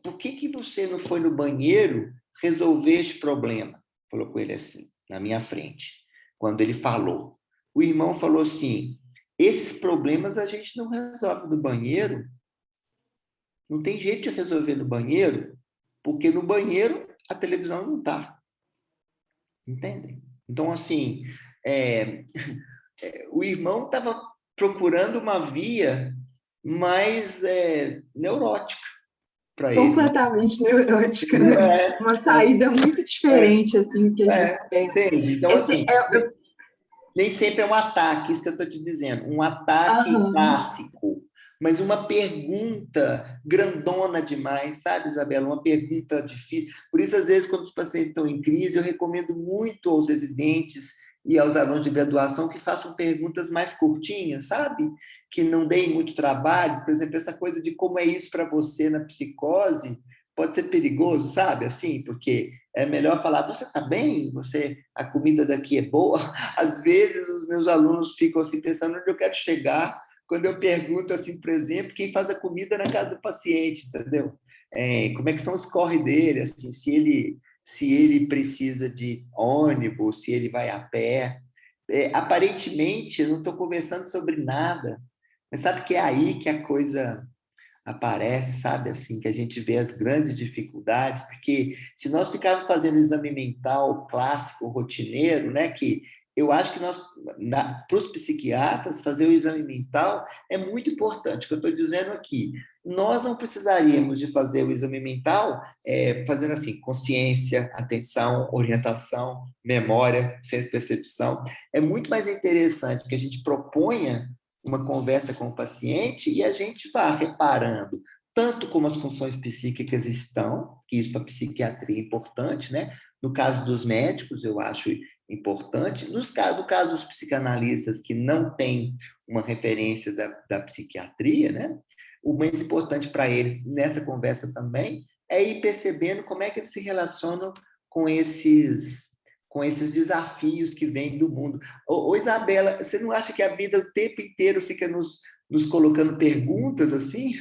Speaker 2: por que você não foi no banheiro resolver este problema? Falou com ele assim, na minha frente, quando ele falou. O irmão falou assim, esses problemas a gente não resolve no banheiro, não tem jeito de resolver no banheiro, porque no banheiro a televisão não está. Entendem? Então, assim, o irmão estava procurando uma via mais neurótica para ele.
Speaker 3: Completamente neurótica, né? Uma saída muito diferente, assim, do que a gente espera.
Speaker 2: Entende? Então, assim, nem sempre é um ataque, isso que eu estou te dizendo, um ataque clássico, mas uma pergunta grandona demais, sabe, Isabela? Uma pergunta difícil. Por isso, às vezes, quando os pacientes estão em crise, eu recomendo muito aos residentes e aos alunos de graduação que façam perguntas mais curtinhas, sabe? Que não deem muito trabalho. Por exemplo, essa coisa de como é isso para você na psicose pode ser perigoso, sabe? Assim, porque é melhor falar, você está bem? A comida daqui é boa? Às vezes, os meus alunos ficam assim, pensando onde eu quero chegar, quando eu pergunto, assim, por exemplo, quem faz a comida na casa do paciente, entendeu? Como é que são os corre dele, assim, se ele precisa de ônibus, se ele vai a pé. Aparentemente, eu não estou conversando sobre nada, mas sabe que é aí que a coisa aparece, sabe, assim, que a gente vê as grandes dificuldades, porque se nós ficarmos fazendo exame mental clássico, rotineiro, né, que eu acho que para os psiquiatras, fazer o exame mental é muito importante, o que eu estou dizendo aqui. Nós não precisaríamos de fazer o exame mental fazendo assim, consciência, atenção, orientação, memória, senso-percepção. É muito mais interessante que a gente proponha uma conversa com o paciente e a gente vá reparando tanto como as funções psíquicas estão, que isso para a psiquiatria é importante, né? No caso dos médicos, eu acho importante. No caso dos psicanalistas que não têm uma referência da psiquiatria, né? O mais importante para eles nessa conversa também é ir percebendo como é que eles se relacionam com esses desafios que vêm do mundo. Ô, Isabela, você não acha que a vida o tempo inteiro fica nos colocando perguntas assim?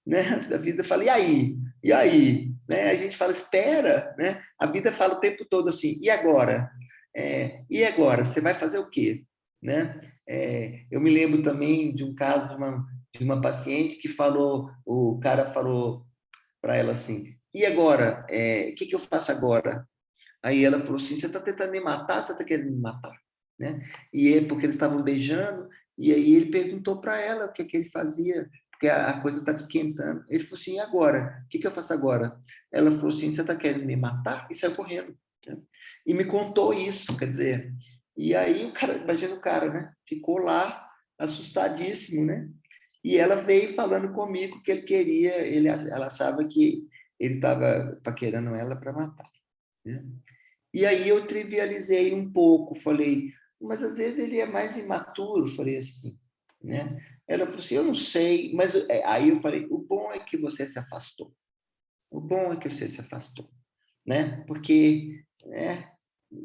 Speaker 2: Né? A vida fala, e aí? E aí? Né? A gente fala, espera, né? A vida fala o tempo todo assim, e agora? E agora? Você vai fazer o quê? Né? Eu me lembro também de um caso de uma paciente que o cara falou para ela assim, e agora? O que eu faço agora? Aí ela falou assim, você está tentando me matar? Você está querendo me matar? Né? E é porque eles estavam beijando, e aí ele perguntou para ela o que ele fazia, porque a coisa estava esquentando. Ele falou assim, e agora? O que eu faço agora? Ela falou assim, você está querendo me matar? E saiu correndo. né? E me contou isso, quer dizer, e aí o cara, imagina o cara, né? Ficou lá assustadíssimo, né? E ela veio falando comigo que ele queria, ela achava que ele estava paquerando ela para matar, né? E aí eu trivializei um pouco, falei, mas às vezes ele é mais imaturo, falei assim, né? Ela falou assim, eu não sei, mas aí eu falei, o bom é que você se afastou. O bom é que você se afastou, né? Porque, né?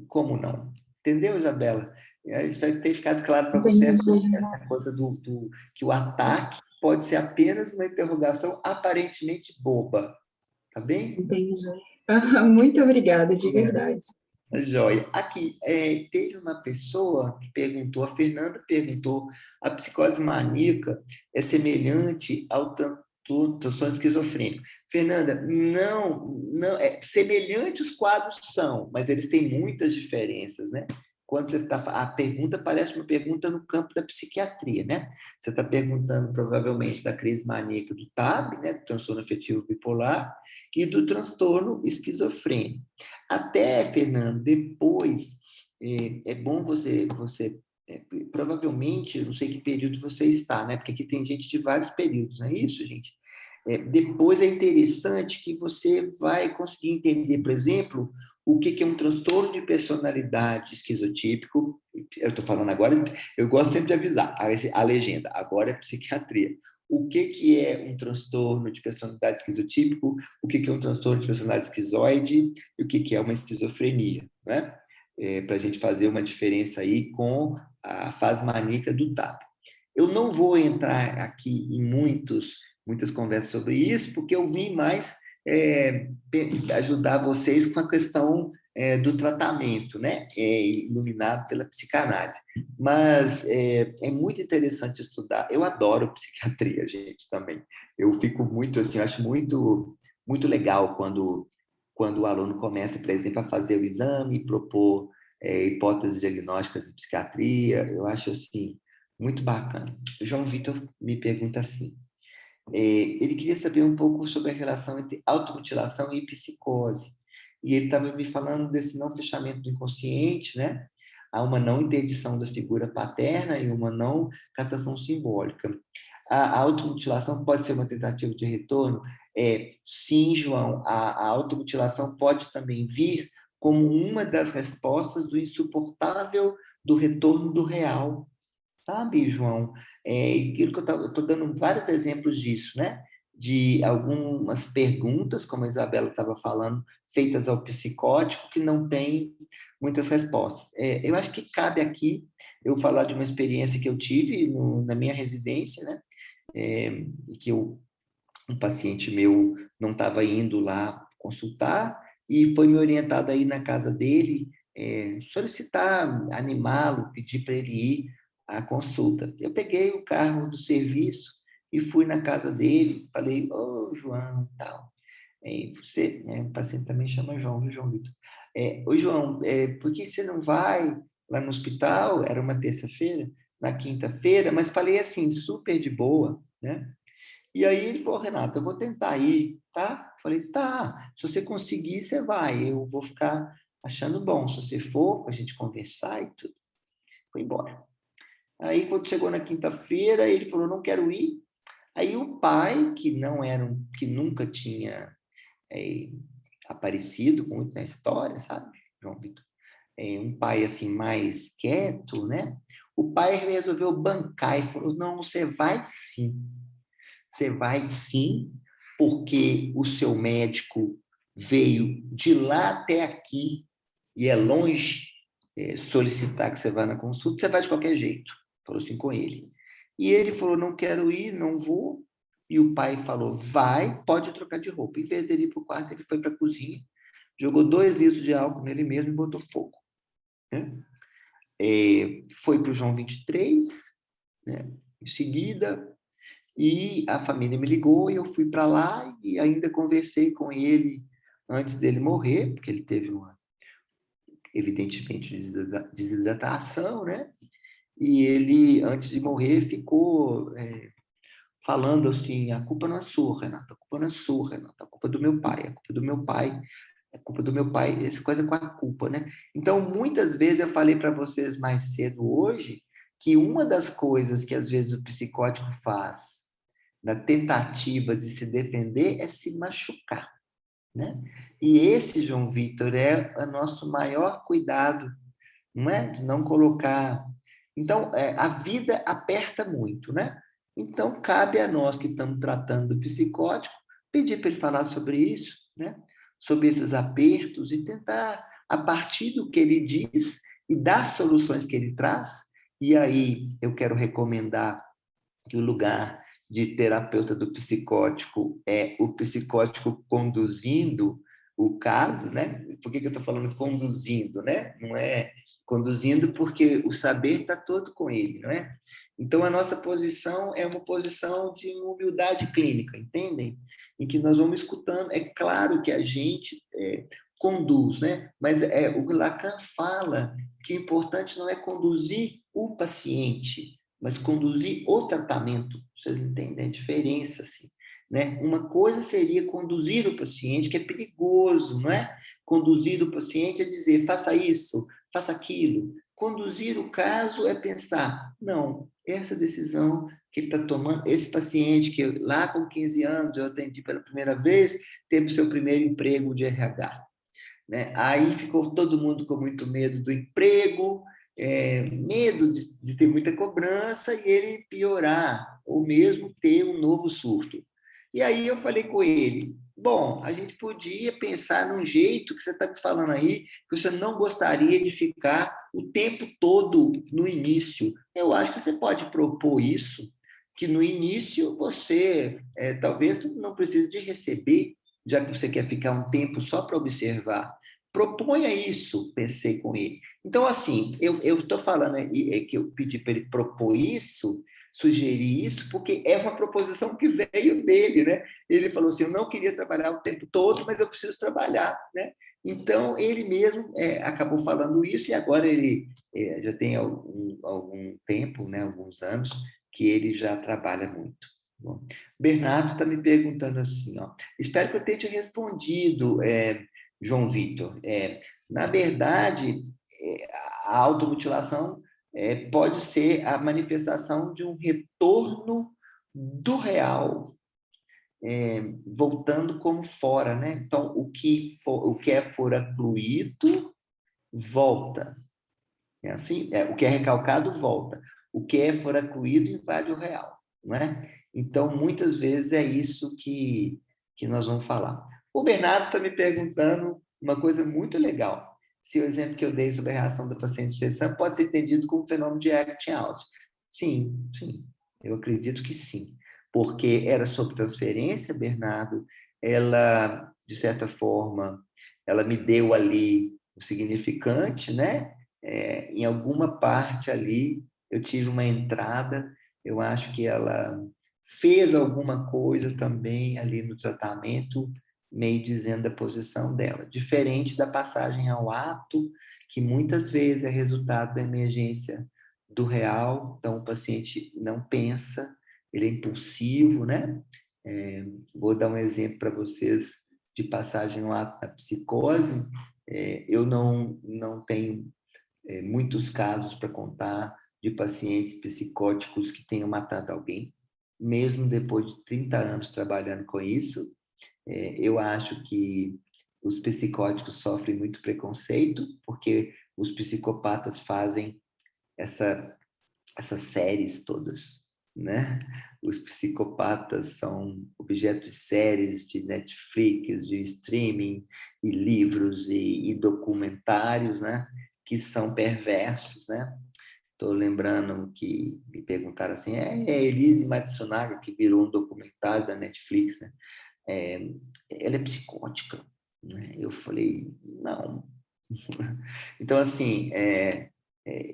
Speaker 2: Como não? Entendeu, Isabela? Espero ter ficado claro para você
Speaker 3: Entendi.
Speaker 2: essa coisa que o ataque pode ser apenas uma interrogação aparentemente boba, tá bem?
Speaker 3: Entendi. Muito obrigada, de verdade.
Speaker 2: Joia. Aqui, teve uma pessoa que perguntou, a Fernanda perguntou, a psicose maníaca é semelhante ao transtorno esquizofrênico. Fernanda, não, semelhante os quadros são, mas eles têm muitas diferenças, né? Quando você tá, a pergunta parece uma pergunta no campo da psiquiatria, né? Você está perguntando provavelmente da crise maníaca do TAB, né? Do transtorno afetivo bipolar, e do transtorno esquizofrênico. Até, Fernando, depois, é bom provavelmente, eu não sei que período você está, né? Porque aqui tem gente de vários períodos, não é isso, gente? Depois é interessante que você vai conseguir entender, por exemplo, o que é um transtorno de personalidade esquizotípico. Eu estou falando agora, eu gosto sempre de avisar, a legenda, agora é psiquiatria. O que é um transtorno de personalidade esquizotípico, o que é um transtorno de personalidade esquizoide e o que é uma esquizofrenia, né? Para a gente fazer uma diferença aí com a fase maníaca do TAP. Eu não vou entrar aqui em muitas conversas sobre isso, porque eu vim mais ajudar vocês com a questão do tratamento, né? Iluminado pela psicanálise. Mas é muito interessante estudar. Eu adoro psiquiatria, gente, também. Eu fico muito assim, eu acho muito legal quando o aluno começa, por exemplo, a fazer o exame e propor hipóteses diagnósticas em psiquiatria. Eu acho assim muito bacana. O João Vitor me pergunta assim, ele queria saber um pouco sobre a relação entre automutilação e psicose. E ele estava me falando desse não fechamento do inconsciente, né? Há uma não interdição da figura paterna e uma não castração simbólica. A automutilação pode ser uma tentativa de retorno? Sim, João, a automutilação pode também vir como uma das respostas do insuportável do retorno do real. Sabe, João? Aquilo que eu estou dando vários exemplos disso, né? De algumas perguntas, como a Isabela estava falando, feitas ao psicótico, que não tem muitas respostas. Eu acho que cabe aqui eu falar de uma experiência que eu tive na minha residência, né? Que um paciente meu não estava indo lá consultar e foi me orientado aí na casa dele, solicitar, animá-lo, pedir para ele ir à consulta. Eu peguei o carro do serviço e fui na casa dele, falei, ô, João, tal. Você, o paciente também chama João, viu, João Vitor? Ô, João, por que você não vai lá no hospital? Era uma terça-feira, na quinta-feira, mas falei assim, super de boa, né? E aí ele falou, Renato, eu vou tentar ir, tá? Falei, tá, se você conseguir, você vai, eu vou ficar achando bom. Se você for, para a gente conversar e tudo. Foi embora. Aí, quando chegou na quinta-feira, ele falou, não quero ir. Aí o pai, que não era que nunca tinha aparecido muito na história, sabe, João Vitor? Um pai assim mais quieto, né? O pai resolveu bancar e falou, não, você vai sim. Você vai sim, porque o seu médico veio de lá até aqui e é longe solicitar que você vá na consulta, você vai de qualquer jeito. Falou assim com ele. E ele falou, não quero ir, não vou. E o pai falou, vai, pode trocar de roupa. Em vez dele ir para o quarto, ele foi para a cozinha, jogou 2 litros de álcool nele mesmo e botou fogo. Né? Foi para o João 23, né? Em seguida, e a família me ligou e eu fui para lá e ainda conversei com ele antes dele morrer, porque ele teve evidentemente, desidratação, né? E ele, antes de morrer, ficou falando assim, a culpa não é sua, Renata, a culpa não é sua, Renata, a culpa é do meu pai, a culpa é do meu pai, é culpa do meu pai, essa coisa com a culpa, né? Então, muitas vezes, eu falei para vocês mais cedo hoje, que uma das coisas que às vezes o psicótico faz na tentativa de se defender é se machucar, né? E esse, João Vitor, é o nosso maior cuidado, não é? De não colocar... Então, a vida aperta muito, né? Então, cabe a nós que estamos tratando do psicótico pedir para ele falar sobre isso, né? Sobre esses apertos e tentar, a partir do que ele diz e das soluções que ele traz, e aí eu quero recomendar que o lugar de terapeuta do psicótico é o psicótico conduzindo o caso, né? Por que eu estou falando conduzindo, né? Não é conduzindo porque o saber está todo com ele, não é? Então, a nossa posição é uma posição de humildade clínica, entendem? Em que nós vamos escutando. É claro que a gente conduz, né? Mas o Lacan fala que o importante não é conduzir o paciente, mas conduzir o tratamento. Vocês entendem a diferença, assim, né? Uma coisa seria conduzir o paciente, que é perigoso, não é? Conduzir o paciente é dizer, faça isso, faça aquilo. Conduzir o caso é pensar, não, essa decisão que ele está tomando, esse paciente que lá com 15 anos eu atendi pela primeira vez, teve o seu primeiro emprego de RH, né? Aí ficou todo mundo com muito medo do emprego, medo de ter muita cobrança e ele piorar, ou mesmo ter um novo surto. E aí eu falei com ele, bom, a gente podia pensar num jeito que você está me falando aí, que você não gostaria de ficar o tempo todo no início. Eu acho que você pode propor isso, que no início você talvez não precise de receber, já que você quer ficar um tempo só para observar. Proponha isso, pensei com ele. Então, assim, eu estou falando que eu pedi para ele propor isso, sugerir isso, porque é uma proposição que veio dele, né? Ele falou assim, eu não queria trabalhar o tempo todo, mas eu preciso trabalhar, né? Então, ele mesmo acabou falando isso e agora ele já tem algum tempo, né, alguns anos, que ele já trabalha muito. Bom, Bernardo está me perguntando assim, ó, espero que eu tenha te respondido, João Vitor. Na verdade, a automutilação pode ser a manifestação de um retorno do real, voltando como fora, né? Então, o que é foracluído, volta. É assim? O que é recalcado, volta. O que é foracluído, invade o real, não é? Então, muitas vezes é isso que nós vamos falar. O Bernardo está me perguntando uma coisa muito legal. Se o exemplo que eu dei sobre a reação do paciente de sessão pode ser entendido como um fenômeno de acting out. Sim, sim. Eu acredito que sim. Porque era sobre transferência, Bernardo, ela, de certa forma, ela me deu ali o significante, né? Em alguma parte ali, eu tive uma entrada, eu acho que ela fez alguma coisa também ali no tratamento, meio dizendo a posição dela, diferente da passagem ao ato, que muitas vezes é resultado da emergência do real, então o paciente não pensa, ele é impulsivo, né? Vou dar um exemplo para vocês de passagem ao ato da psicose. Eu não tenho muitos casos para contar de pacientes psicóticos que tenham matado alguém, mesmo depois de 30 anos trabalhando com isso. Eu acho que os psicóticos sofrem muito preconceito, porque os psicopatas fazem essas séries todas, né? Os psicopatas são objeto de séries de Netflix, de streaming, e livros e documentários, né? Que são perversos, né? Estou lembrando que me perguntaram assim, Elise Matsunaga, que virou um documentário da Netflix, né? Ela é psicótica, né? Eu falei, não. Então, assim,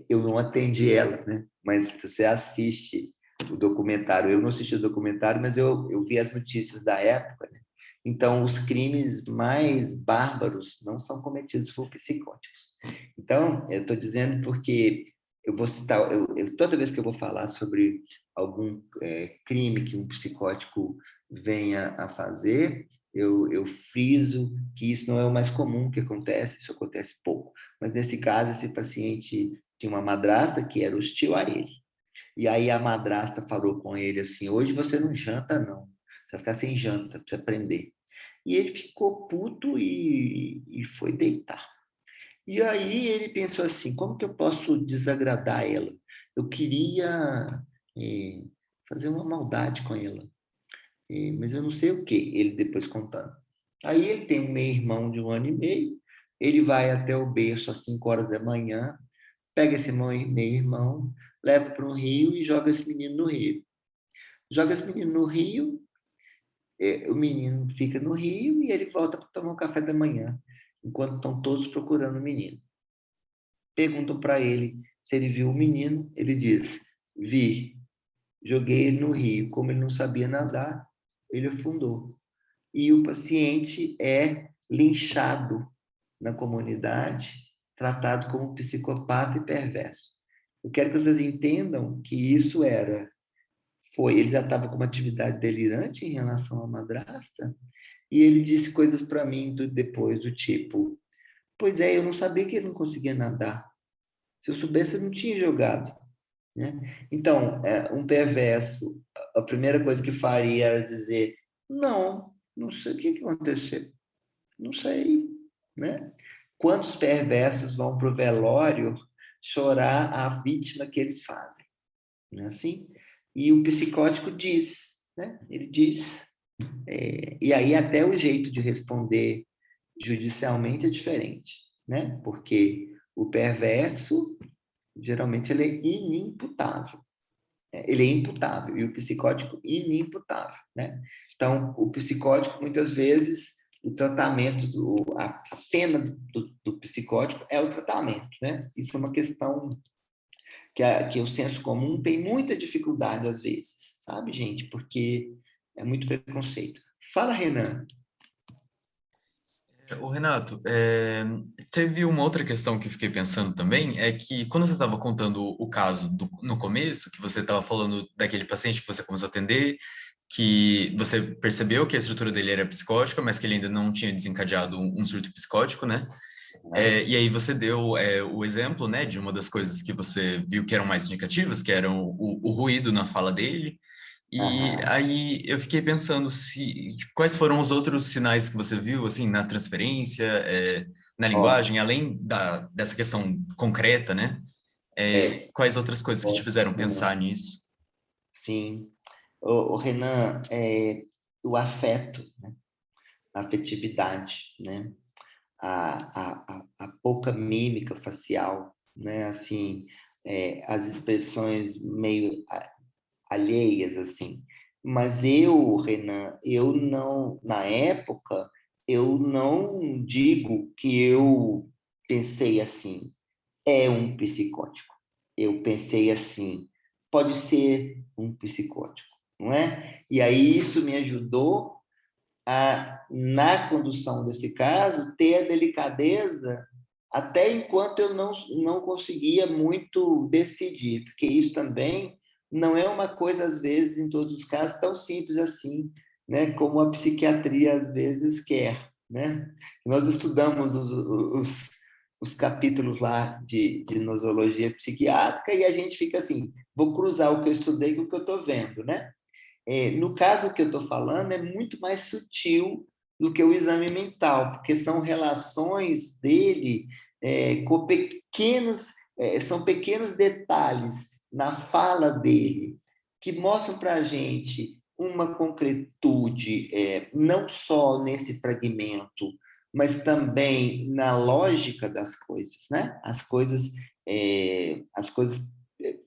Speaker 2: eu não atendi ela, né? Mas se você assiste o documentário, eu não assisti o documentário, mas eu vi as notícias da época, né? Então, os crimes mais bárbaros não são cometidos por psicóticos. Então, eu estou dizendo porque eu vou citar, toda vez que eu vou falar sobre algum crime que um psicótico venha a fazer, eu friso que isso não é o mais comum que acontece, isso acontece pouco. Mas nesse caso, esse paciente tinha uma madrasta que era hostil a ele. E aí a madrasta falou com ele assim: hoje você não janta, não. Você vai ficar sem janta, precisa aprender. E ele ficou puto e foi deitar. E aí ele pensou assim: como que eu posso desagradar ela? Eu queria eh, fazer uma maldade com ela, mas eu não sei o que. Ele depois contando. Aí ele tem um meio-irmão de 1 ano e meio. Ele vai até o berço às 5 horas da manhã, pega esse meio-irmão, leva para um rio e joga esse menino no rio. Joga esse menino no rio, o menino fica no rio e ele volta para tomar um café da manhã, enquanto estão todos procurando o menino. Perguntam para ele se ele viu o menino, ele diz: vi, joguei ele no rio. Como ele não sabia nadar, ele afundou. E o paciente é linchado na comunidade, tratado como psicopata e perverso. Eu quero que vocês entendam que isso ele já estava com uma atividade delirante em relação à madrasta, e ele disse coisas para mim depois do tipo: pois é, eu não sabia que ele não conseguia nadar. Se eu soubesse, eu não tinha jogado, né? Então, um perverso, a primeira coisa que faria era dizer: não sei o que aconteceu, não sei, né? Quantos perversos vão para o velório chorar a vítima que eles fazem, não é assim? E o psicótico diz, né? Ele diz, e aí até o jeito de responder judicialmente é diferente, né? Porque o perverso geralmente ele é inimputável. Ele é imputável e o psicótico inimputável, né? Então, o psicótico, muitas vezes, o tratamento, a pena do psicótico é o tratamento, né? Isso é uma questão que o senso comum tem muita dificuldade às vezes, sabe, gente? Porque é muito preconceito. Fala, Renan.
Speaker 1: O Renato, teve uma outra questão que eu fiquei pensando também, é que quando você estava contando o caso no começo, que você estava falando daquele paciente que você começou a atender, que você percebeu que a estrutura dele era psicótica, mas que ele ainda não tinha desencadeado um surto psicótico, né? E aí você deu o exemplo, né, de uma das coisas que você viu que eram mais indicativas, que eram o ruído na fala dele. E
Speaker 2: Aham.
Speaker 1: aí eu fiquei pensando se quais foram os outros sinais que você viu, assim, na transferência, na
Speaker 2: Ó,
Speaker 1: linguagem, além dessa questão concreta, né? Quais outras coisas que te fizeram pensar
Speaker 2: Renan.
Speaker 1: nisso?
Speaker 2: Sim. O Renan, o afeto, né? A afetividade, né? A pouca mímica facial, né? Assim, as expressões meio alheias, assim. Mas Renan, eu não, na época, eu não digo que eu pensei assim, é um psicótico. Eu pensei assim, pode ser um psicótico, não é? E aí isso me ajudou na condução desse caso, ter a delicadeza até enquanto eu não conseguia muito decidir, porque isso também não é uma coisa, às vezes, em todos os casos, tão simples assim, né, como a psiquiatria, às vezes, quer, né? Nós estudamos os capítulos lá de nosologia psiquiátrica e a gente fica assim, vou cruzar o que eu estudei com o que eu estou vendo, né? No caso que eu estou falando, é muito mais sutil do que o exame mental, porque são relações dele com são pequenos detalhes na fala dele que mostram para a gente uma concretude, não só nesse fragmento, mas também na lógica das coisas, né? As coisas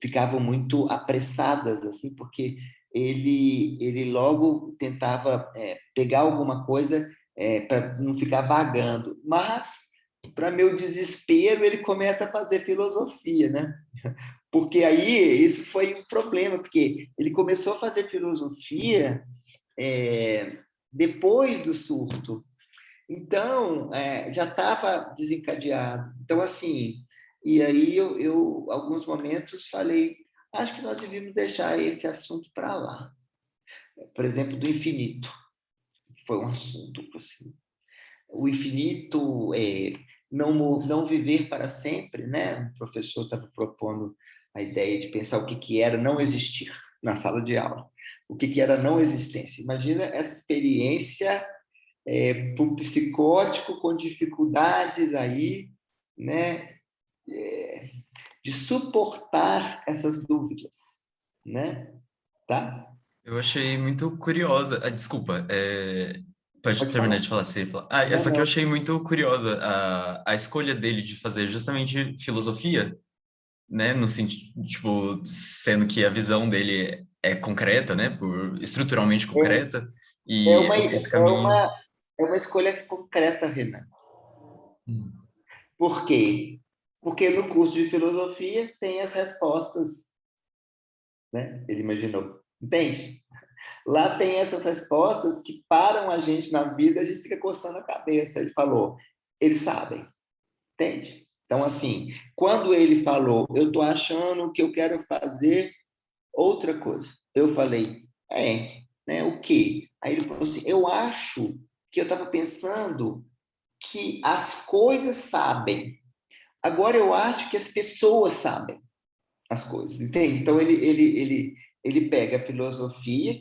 Speaker 2: ficavam muito apressadas assim, porque ele logo tentava pegar alguma coisa para não ficar vagando. Mas, para meu desespero, ele começa a fazer filosofia, né? Porque aí isso foi um problema, porque ele começou a fazer filosofia depois do surto. Então, já estava desencadeado. Então, assim, e aí alguns momentos, falei, acho que nós devíamos deixar esse assunto para lá. Por exemplo, do infinito. foi um assunto assim. O infinito, não viver para sempre, né? O professor estava propondo a ideia de pensar o que era não existir na sala de aula. O que era não existência. Imagina essa experiência para um psicótico com dificuldades aí, né? De suportar essas dúvidas, né? Tá?
Speaker 1: Eu achei muito curiosa. Desculpa, pode
Speaker 2: Pode
Speaker 1: terminar
Speaker 2: falar.
Speaker 1: de falar, você ia falar.
Speaker 2: Não,
Speaker 1: Essa que eu
Speaker 2: não.
Speaker 1: achei muito curiosa, a escolha dele de fazer justamente filosofia, né? No sentido, tipo, sendo que a visão dele é concreta, né? Estruturalmente concreta,
Speaker 2: É
Speaker 1: e
Speaker 2: uma,
Speaker 1: esse
Speaker 2: é
Speaker 1: caminho.
Speaker 2: uma, é uma escolha concreta, Renan.
Speaker 1: Hum.
Speaker 2: Por quê? Porque no curso de filosofia tem as respostas, né? Ele imaginou. Entende? Lá tem essas respostas que param a gente na vida, a gente fica coçando a cabeça. Ele falou, eles sabem, entende? Então, assim, quando ele falou, eu estou achando que eu quero fazer outra coisa. Eu falei, né? O quê? Aí ele falou assim, eu acho que eu estava pensando que as coisas sabem. Agora eu acho que as pessoas sabem as coisas, entende? Então ele pega a filosofia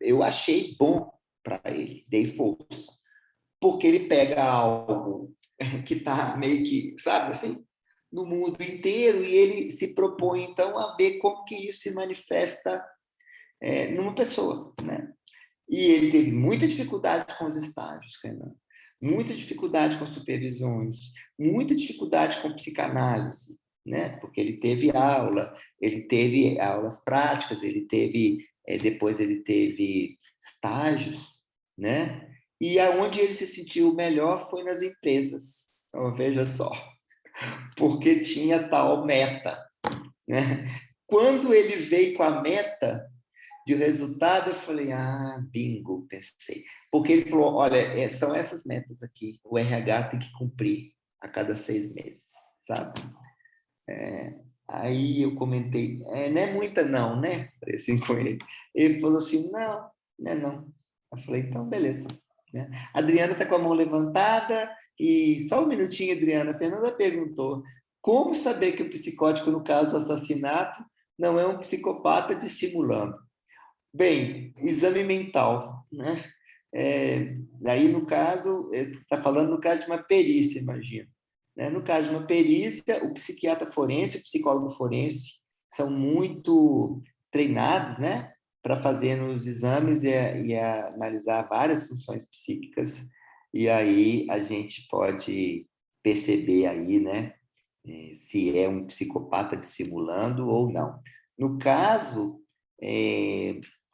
Speaker 2: eu achei bom para ele, dei força, porque ele pega algo que está meio que, sabe, assim, no mundo inteiro e ele se propõe então a ver como que isso se manifesta numa pessoa, né? E ele teve muita dificuldade com os estágios, Renan. Muita dificuldade com supervisões, muita dificuldade com psicanálise, né? Porque ele teve aulas práticas, depois ele teve estágios, né? E aonde ele se sentiu melhor foi nas empresas. Então, veja só, porque tinha tal meta, né? Quando ele veio com a meta, de resultado, eu falei, bingo, pensei. Porque ele falou, olha, são essas metas aqui, o RH tem que cumprir a cada 6 meses, sabe? Aí eu comentei, não é muita não, né? Falei assim com ele. Ele falou assim, não, não é não. Eu falei, então, beleza. Né? A Adriana está com a mão levantada e só um minutinho, Adriana. A Fernanda perguntou, como saber que o psicótico, no caso do assassinato, não é um psicopata dissimulando? Bem, exame mental, né? Aí, no caso, você está falando no caso de uma perícia, imagina. Né? No caso de uma perícia, o psiquiatra forense, o psicólogo forense são muito treinados, né? Para fazer os exames e analisar várias funções psíquicas. E aí a gente pode perceber aí, né? Se é um psicopata dissimulando ou não. No caso,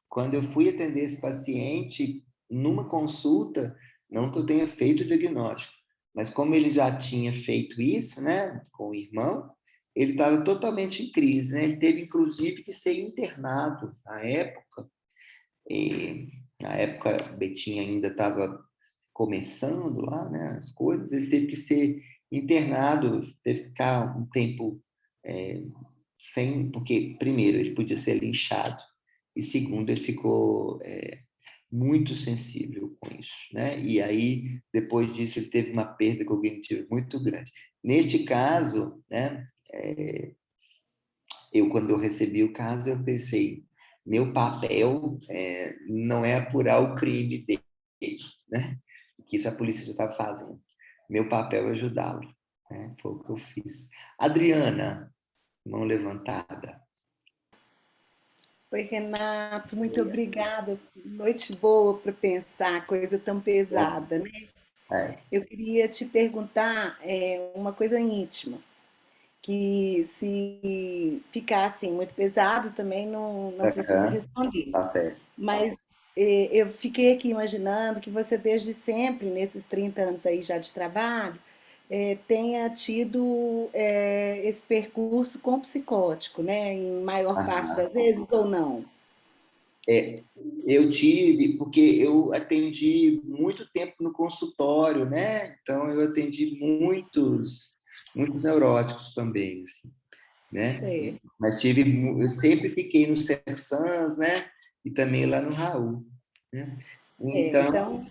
Speaker 2: quando eu fui atender esse paciente numa consulta, não que eu tenha feito o diagnóstico, mas como ele já tinha feito isso, né, com o irmão, ele estava totalmente em crise, né? Ele teve inclusive que ser internado na época. Na época, Betinha ainda estava começando lá, né, as coisas. Ele teve que ser internado, teve que ficar um tempo sem, porque primeiro ele podia ser linchado e segundo ele ficou muito sensível com isso, né? E aí depois disso ele teve uma perda cognitiva muito grande. Neste caso, né? Quando eu recebi o caso eu pensei, meu papel não é apurar o crime dele, né? Que isso a polícia já estava fazendo. Meu papel é ajudá-lo, né? Foi o que eu fiz. Adriana, mão levantada.
Speaker 4: Oi, Renato, muito obrigada. Noite boa para pensar, coisa tão pesada, né?
Speaker 2: É.
Speaker 4: Eu queria te perguntar uma coisa íntima, que se ficar assim muito pesado também não precisa responder.
Speaker 2: Tá certo.
Speaker 4: Mas eu fiquei aqui imaginando que você desde sempre, nesses 30 anos aí já de trabalho, tenha tido esse percurso com psicótico, né? Em maior parte das vezes ou não?
Speaker 2: Eu tive, porque eu atendi muito tempo no consultório, né? Então, eu atendi muitos neuróticos também, assim, né?
Speaker 4: Certo.
Speaker 2: Mas eu sempre fiquei no Sersans, né? E também lá no Raul, né? Então,
Speaker 4: Então,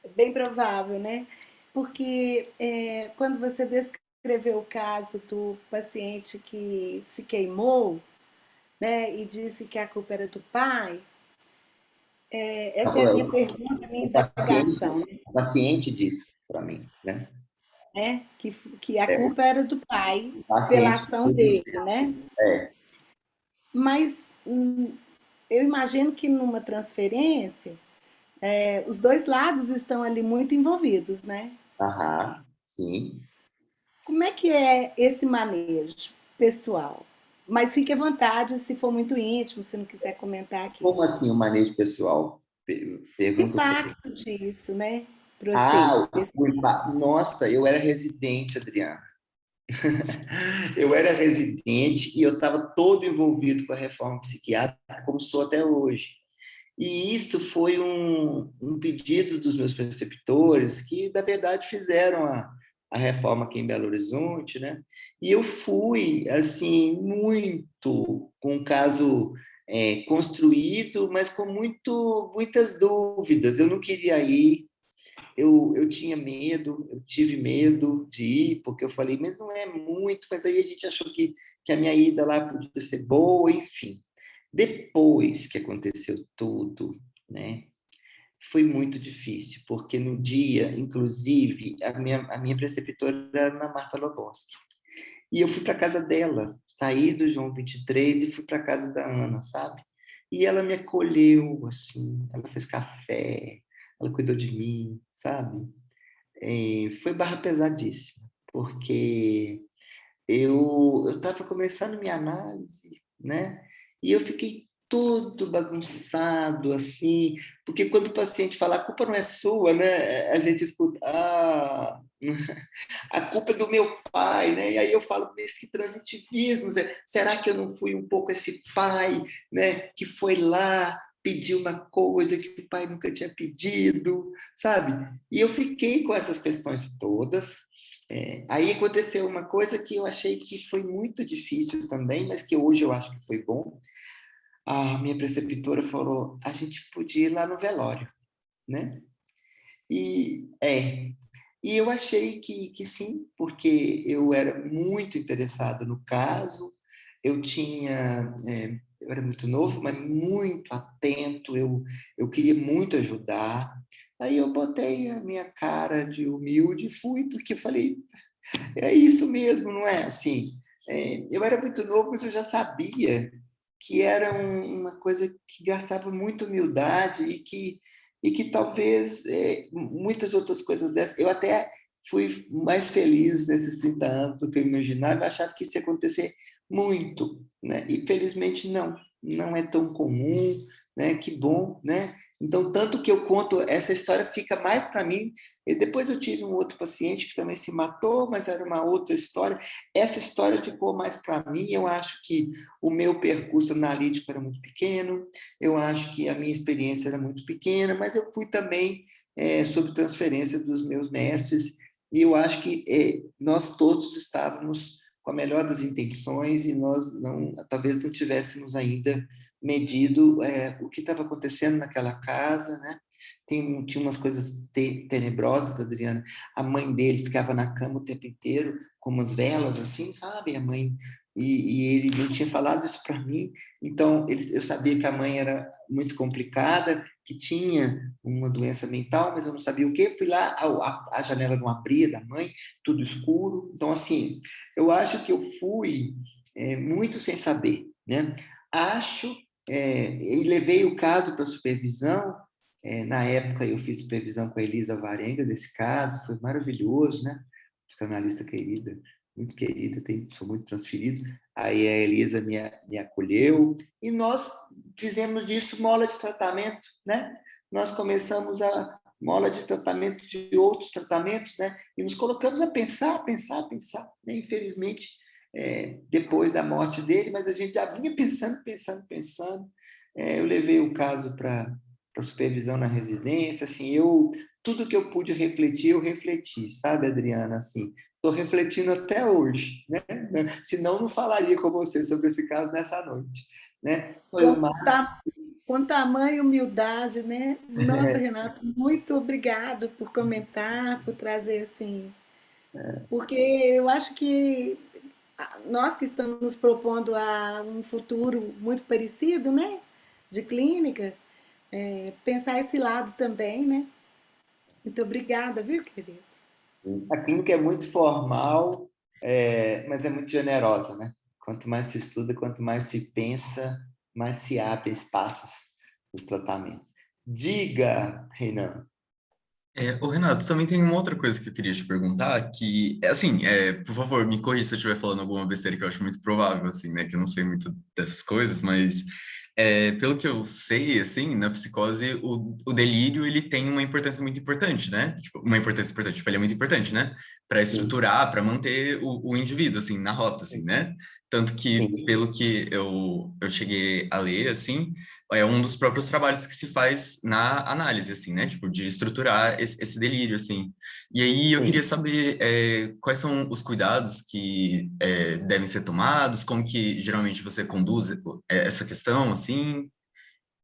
Speaker 4: é bem provável, né? Porque quando você descreveu o caso do paciente que se queimou, né, e disse que a culpa era do pai, essa é a minha pergunta, a minha
Speaker 2: o paciente,
Speaker 4: indagação, né?
Speaker 2: o paciente disse para mim, né?
Speaker 4: Né? Que a
Speaker 2: É,
Speaker 4: culpa era do pai
Speaker 2: o
Speaker 4: pela
Speaker 2: paciente,
Speaker 4: ação dele, né?
Speaker 2: é,
Speaker 4: Mas eu imagino que numa transferência, os dois lados estão ali muito envolvidos, né?
Speaker 2: aham, sim.
Speaker 4: Como é que é esse manejo pessoal? Mas fique à vontade se for muito íntimo, se não quiser comentar aqui.
Speaker 2: Como assim o manejo pessoal?
Speaker 4: O
Speaker 2: Pergunta.
Speaker 4: impacto disso, né? Para você.
Speaker 2: Ah, nossa, eu era residente, Adriana. Eu era residente e eu estava todo envolvido com a reforma psiquiátrica, como sou até hoje. E isso foi um pedido dos meus preceptores, que, na verdade, fizeram a reforma aqui em Belo Horizonte, né? E eu fui, assim, muito com o caso construído, mas com muitas dúvidas. Eu não queria ir, eu tinha medo, eu tive medo de ir, porque eu falei, mas não é muito, mas aí a gente achou que a minha ida lá podia ser boa, enfim. Depois que aconteceu tudo, né, foi muito difícil, porque no dia, inclusive, a minha preceptora era a Ana Marta Loboski. E eu fui para casa dela, saí do João 23 e fui para casa da Ana, sabe? E ela me acolheu, assim, ela fez café, ela cuidou de mim, sabe? Foi barra pesadíssima, porque eu estava começando minha análise, né? E eu fiquei todo bagunçado, assim, porque quando o paciente fala, a culpa não é sua, né? A gente escuta, a culpa é do meu pai, né? E aí eu falo, mas que transitivismo, será que eu não fui um pouco esse pai, né? Que foi lá, pediu uma coisa que o pai nunca tinha pedido, sabe? E eu fiquei com essas questões todas. Aí aconteceu uma coisa que eu achei que foi muito difícil também, mas que hoje eu acho que foi bom. A minha preceptora falou, a gente podia ir lá no velório, né? E e eu achei que sim, porque eu era muito interessado no caso, eu era muito novo, mas muito atento, eu queria muito ajudar. Aí eu botei a minha cara de humilde e fui, porque eu falei, é isso mesmo, não é? Assim, eu era muito novo, mas eu já sabia que era uma coisa que gastava muita humildade e que talvez muitas outras coisas dessas. Eu até fui mais feliz nesses 30 anos do que eu imaginava. Eu achava que isso ia acontecer muito, né? E felizmente não é tão comum, né? Que bom, né? Então, tanto que eu conto, essa história fica mais para mim. E depois eu tive um outro paciente que também se matou, mas era uma outra história. Essa história ficou mais para mim. Eu acho que o meu percurso analítico era muito pequeno, eu acho que a minha experiência era muito pequena, mas eu fui também sob transferência dos meus mestres, e eu acho que nós todos estávamos com a melhor das intenções e nós talvez não tivéssemos ainda medido o que estava acontecendo naquela casa, né? Tinha umas coisas tenebrosas, Adriana. A mãe dele ficava na cama o tempo inteiro com umas velas assim, sabe? A mãe e ele não tinha falado isso para mim. Então eu sabia que a mãe era muito complicada, que tinha uma doença mental, mas eu não sabia o que. Fui lá, a janela não abria da mãe, tudo escuro. Então assim, eu acho que eu fui muito sem saber, né? Acho e levei o caso para supervisão. Na época, eu fiz supervisão com a Elisa Varenga desse caso, foi maravilhoso, né? Psicanalista querida, muito querida, sou muito transferido. Aí a Elisa me acolheu e nós fizemos disso mola de tratamento, né? Nós começamos a mola de tratamento de outros tratamentos, né? E nos colocamos a pensar, né? Infelizmente, depois da morte dele, mas a gente já vinha pensando. Eu levei o caso para supervisão na residência, assim, tudo que eu pude refletir, eu refleti, sabe, Adriana, assim, estou refletindo até hoje, né? Senão não falaria com você sobre esse caso nessa noite, né? Foi
Speaker 4: Como
Speaker 2: uma...
Speaker 4: tá, com tamanha humildade, né? Nossa, Renato, muito obrigada por comentar, por trazer assim, porque eu acho que nós que estamos nos propondo a um futuro muito parecido, né? De clínica, pensar esse lado também, né? Muito obrigada, viu, querido?
Speaker 2: A clínica é muito formal, mas é muito generosa, né? Quanto mais se estuda, quanto mais se pensa, mais se abre espaços nos tratamentos. Diga, Reinan.
Speaker 1: Ô Renato, também tem uma outra coisa que eu queria te perguntar, que, assim, por favor, me corrija se eu estiver falando alguma besteira, que eu acho muito provável, assim, né, que eu não sei muito dessas coisas, mas, pelo que eu sei, assim, na psicose, o delírio, ele tem uma importância muito importante, né, tipo, uma importância importante, tipo, ele é muito importante, né, para
Speaker 2: Sim,
Speaker 1: estruturar, para manter o indivíduo, assim, na rota, assim, né, tanto que,
Speaker 2: sim,
Speaker 1: pelo que eu cheguei a ler, assim, é um dos próprios trabalhos que se faz na análise, assim, né? Tipo, de estruturar esse delírio, assim. E aí eu queria
Speaker 2: sim.
Speaker 1: saber quais são os cuidados que devem ser tomados, como que geralmente você conduz essa questão, assim.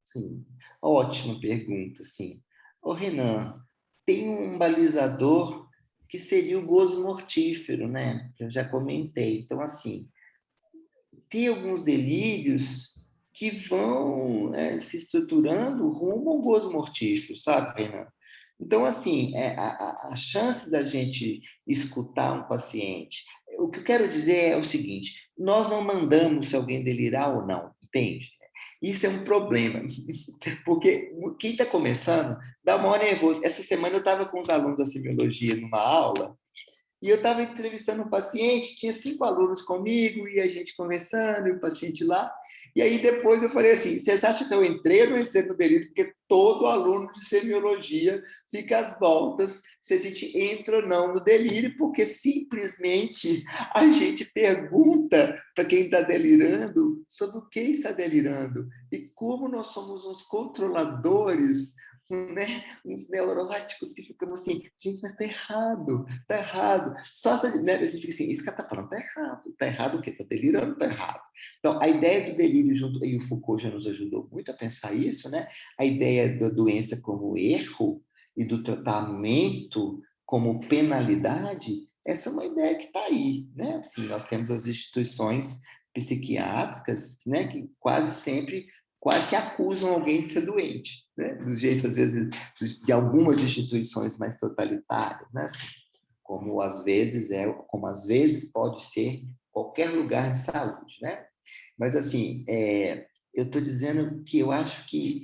Speaker 2: Sim, ótima pergunta, sim. Ô, Renan, tem um balizador que seria o gozo mortífero, né? Que eu já comentei. Então, assim, tem alguns delírios que vão se estruturando rumo ao gozo mortífero, sabe, Renan? Então, assim, a chance da gente escutar um paciente, o que eu quero dizer é o seguinte: nós não mandamos se alguém delirar ou não, entende? Isso é um problema, porque quem está começando dá maior nervoso. Essa semana eu estava com os alunos da semiologia numa aula, e eu estava entrevistando um paciente, tinha 5 alunos comigo, e a gente conversando, e o paciente lá. E aí depois eu falei assim: vocês acham que eu entrei ou não entrei no delírio? Porque todo aluno de semiologia fica às voltas se a gente entra ou não no delírio, porque simplesmente a gente pergunta para quem está delirando sobre o que está delirando. E como nós somos uns controladores, né? Uns neuróticos que ficamos assim: gente, mas está errado. Tá errado. Só né, a gente fica assim: isso que ela tá falando tá errado. Tá errado o quê? Tá delirando, tá errado. Então, a ideia do delírio, junto, e o Foucault já nos ajudou muito a pensar isso, né? A ideia da doença como erro e do tratamento como penalidade, essa é uma ideia que está aí, né? Assim, nós temos as instituições psiquiátricas, né, que quase que acusam alguém de ser doente, né? Do jeito, às vezes, de algumas instituições mais totalitárias, né? Assim, como às vezes pode ser qualquer lugar de saúde, né? Mas assim, eu estou dizendo que eu acho que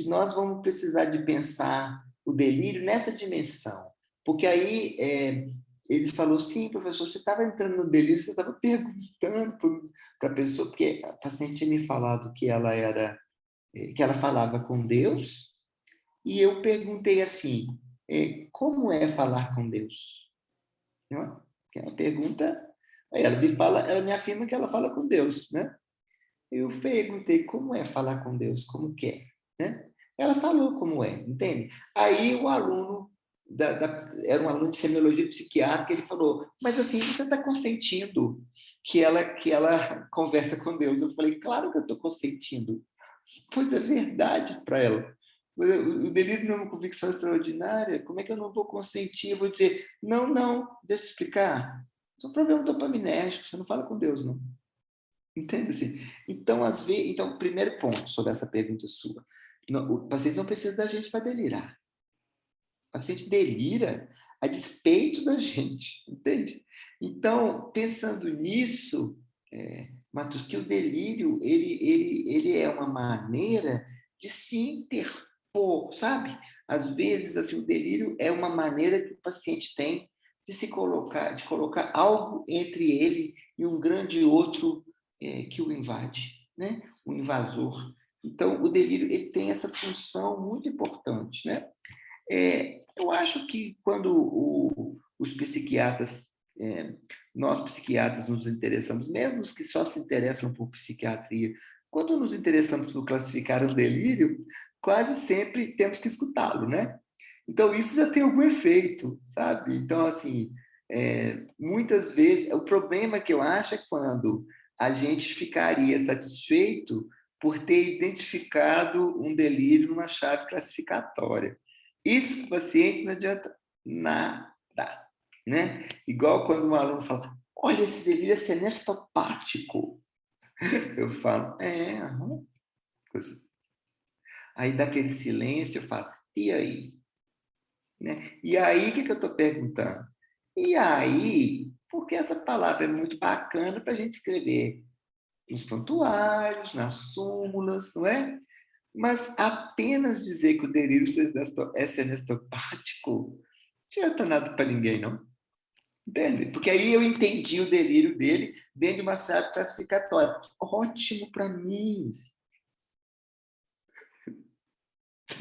Speaker 2: nós vamos precisar de pensar o delírio nessa dimensão, porque aí ele falou: sim, professor, você estava entrando no delírio, você estava perguntando para a pessoa, porque a paciente tinha me falado que ela falava com Deus, e eu perguntei assim: como é falar com Deus? Não é? Que é uma pergunta. Aí ela me afirma que ela fala com Deus, né? Eu perguntei: como é falar com Deus? Como que é? Né? Ela falou como é, entende? Aí o aluno, era um aluno de semiologia psiquiátrica, ele falou: mas assim, você está consentindo que ela conversa com Deus? Eu falei: claro que eu estou consentindo, pois é verdade para ela. O delírio não é uma convicção extraordinária. Como é que eu não vou consentir? Eu vou dizer: não, não, deixa eu explicar. Isso é um problema dopaminérgico, você não fala com Deus, não. Entende assim? Então, às vezes, então, primeiro ponto sobre essa pergunta sua. O paciente não precisa da gente para delirar. O paciente delira a despeito da gente, entende? Então, pensando nisso, Matheus, que o delírio ele é uma maneira de se interpor, sabe? Às vezes, assim, o delírio é uma maneira que o paciente tem de colocar algo entre ele e um grande outro que o invade, né? O invasor. Então, o delírio ele tem essa função muito importante, né? Eu acho que quando os psiquiatras, é, nós psiquiatras nos interessamos, mesmo os que só se interessam por psiquiatria, quando nos interessamos por classificar o delírio, quase sempre temos que escutá-lo, né? Então, isso já tem algum efeito, sabe? Então, assim, muitas vezes, o problema que eu acho é quando a gente ficaria satisfeito por ter identificado um delírio numa chave classificatória. Isso para o paciente não adianta nada, né? Igual quando um aluno fala, olha, esse delírio é senestopático. Eu falo, aham. Aí dá aquele silêncio, eu falo, e aí? Né? E aí, o que eu estou perguntando? E aí, porque essa palavra é muito bacana para a gente escrever nos prontuários, nas súmulas, não é? Mas apenas dizer que o delírio é senestopático não adianta nada para ninguém, não. Entende? Porque aí eu entendi o delírio dele dentro de uma chave classificatória. Ótimo para mim.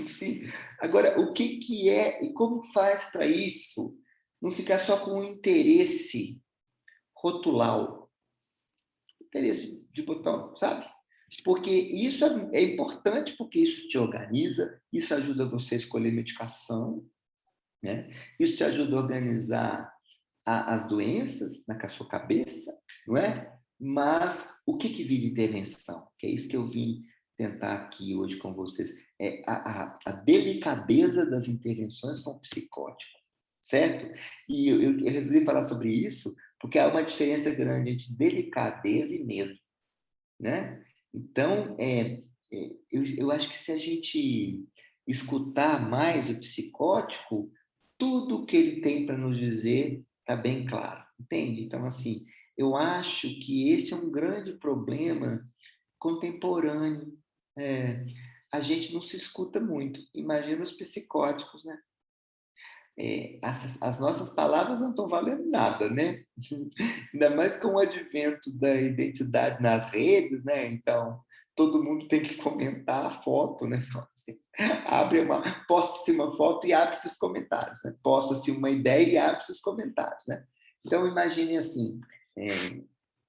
Speaker 2: Sim. Agora, o que é e como faz para isso não ficar só com o interesse rotular, interesse de botão, sabe? Porque isso é importante, porque isso te organiza, isso ajuda você a escolher medicação, né? Isso te ajuda a organizar as doenças na sua cabeça, não é? Mas o que vira intervenção? Que é isso que eu vim tentar aqui hoje com vocês. É a delicadeza das intervenções com o psicótico, certo? E eu resolvi falar sobre isso porque há uma diferença grande entre delicadeza e medo, né? Então, eu acho que se a gente escutar mais o psicótico, tudo que ele tem para nos dizer está bem claro, entende? Então, assim, eu acho que esse é um grande problema contemporâneo. A gente não se escuta muito. Imagina os psicóticos, né? As nossas palavras não estão valendo nada, né? Ainda mais com o advento da identidade nas redes, né? Então, todo mundo tem que comentar a foto, né? Assim, posta-se uma foto e abre-se os comentários, né? Posta-se uma ideia e abre-se os comentários, né? Então, imagine assim,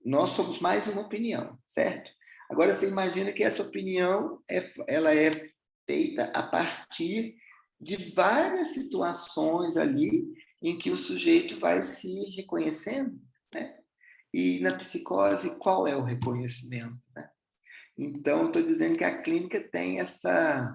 Speaker 2: nós somos mais uma opinião, certo? Agora, você imagina que essa opinião ela é feita a partir de várias situações ali em que o sujeito vai se reconhecendo, né? E na psicose, qual é o reconhecimento, né? Então, estou dizendo que a clínica tem essa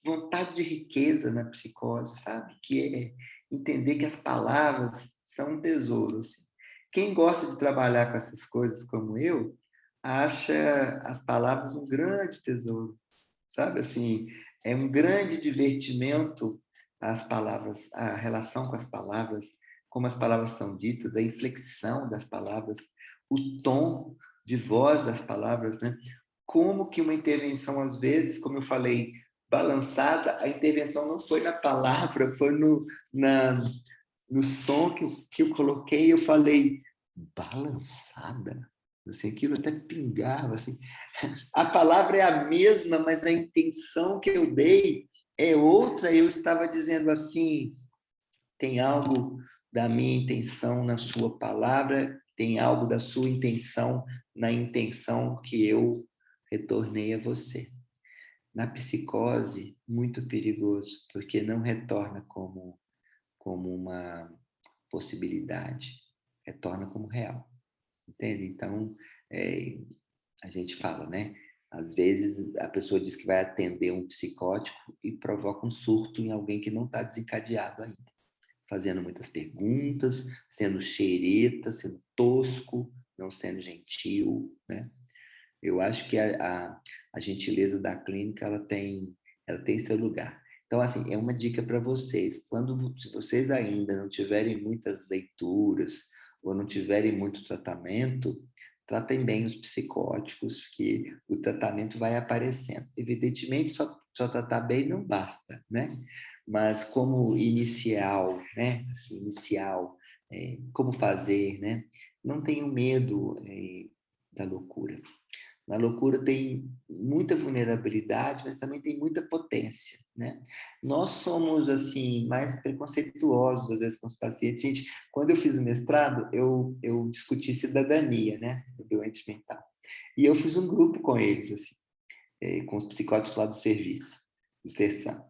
Speaker 2: vontade de riqueza na psicose, sabe? Que é entender que as palavras são um tesouro. Assim. Quem gosta de trabalhar com essas coisas como eu, acha as palavras um grande tesouro, sabe? Assim, é um grande divertimento as palavras, a relação com as palavras, como as palavras são ditas, a inflexão das palavras, o tom de voz das palavras, né? Como que uma intervenção, às vezes, como eu falei, balançada, a intervenção não foi na palavra, foi no som que eu coloquei, eu falei, balançada? Assim, aquilo até pingava, assim. A palavra é a mesma, mas a intenção que eu dei é outra. Eu estava dizendo assim, tem algo da minha intenção na sua palavra, tem algo da sua intenção na intenção que eu retornei a você. Na psicose, muito perigoso, porque não retorna como uma possibilidade, retorna como real. Entende? Então, a gente fala, né? Às vezes a pessoa diz que vai atender um psicótico e provoca um surto em alguém que não está desencadeado ainda. Fazendo muitas perguntas, sendo xereta, sendo tosco, não sendo gentil, né? Eu acho que a gentileza da clínica ela tem seu lugar. Então, assim, é uma dica para vocês. Se vocês ainda não tiverem muitas leituras ou não tiverem muito tratamento, tratem bem os psicóticos, que o tratamento vai aparecendo. Evidentemente, só tratar bem não basta, né? Mas como inicial, né? Assim, como fazer, né? Não tenham medo da loucura. Na loucura tem muita vulnerabilidade, mas também tem muita potência, né? Nós somos, assim, mais preconceituosos, às vezes, com os pacientes. Gente, quando eu fiz o mestrado, eu discuti cidadania, né? Do doente mental. E eu fiz um grupo com eles, assim, com os psicólogos lá do serviço, do Sersan,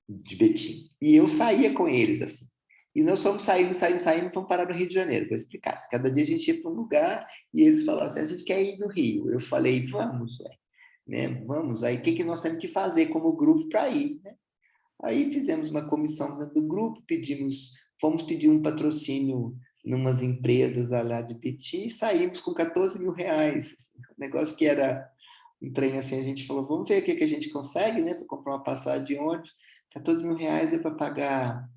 Speaker 2: de Betim. E eu saía com eles, assim. E nós fomos saindo, fomos parar no Rio de Janeiro. Vou explicar. Cada dia a gente ia para um lugar e eles falavam assim, a gente quer ir no Rio. Eu falei, vamos, ué. né? Vamos, aí o que nós temos que fazer como grupo para ir, né? Aí fizemos uma comissão dentro do grupo, fomos pedir um patrocínio numas empresas lá de Petit e saímos com 14 mil reais. Um negócio que era um trem assim, a gente falou, vamos ver o que a gente consegue, né, para comprar uma passagem de ônibus. 14 mil reais é para pagar.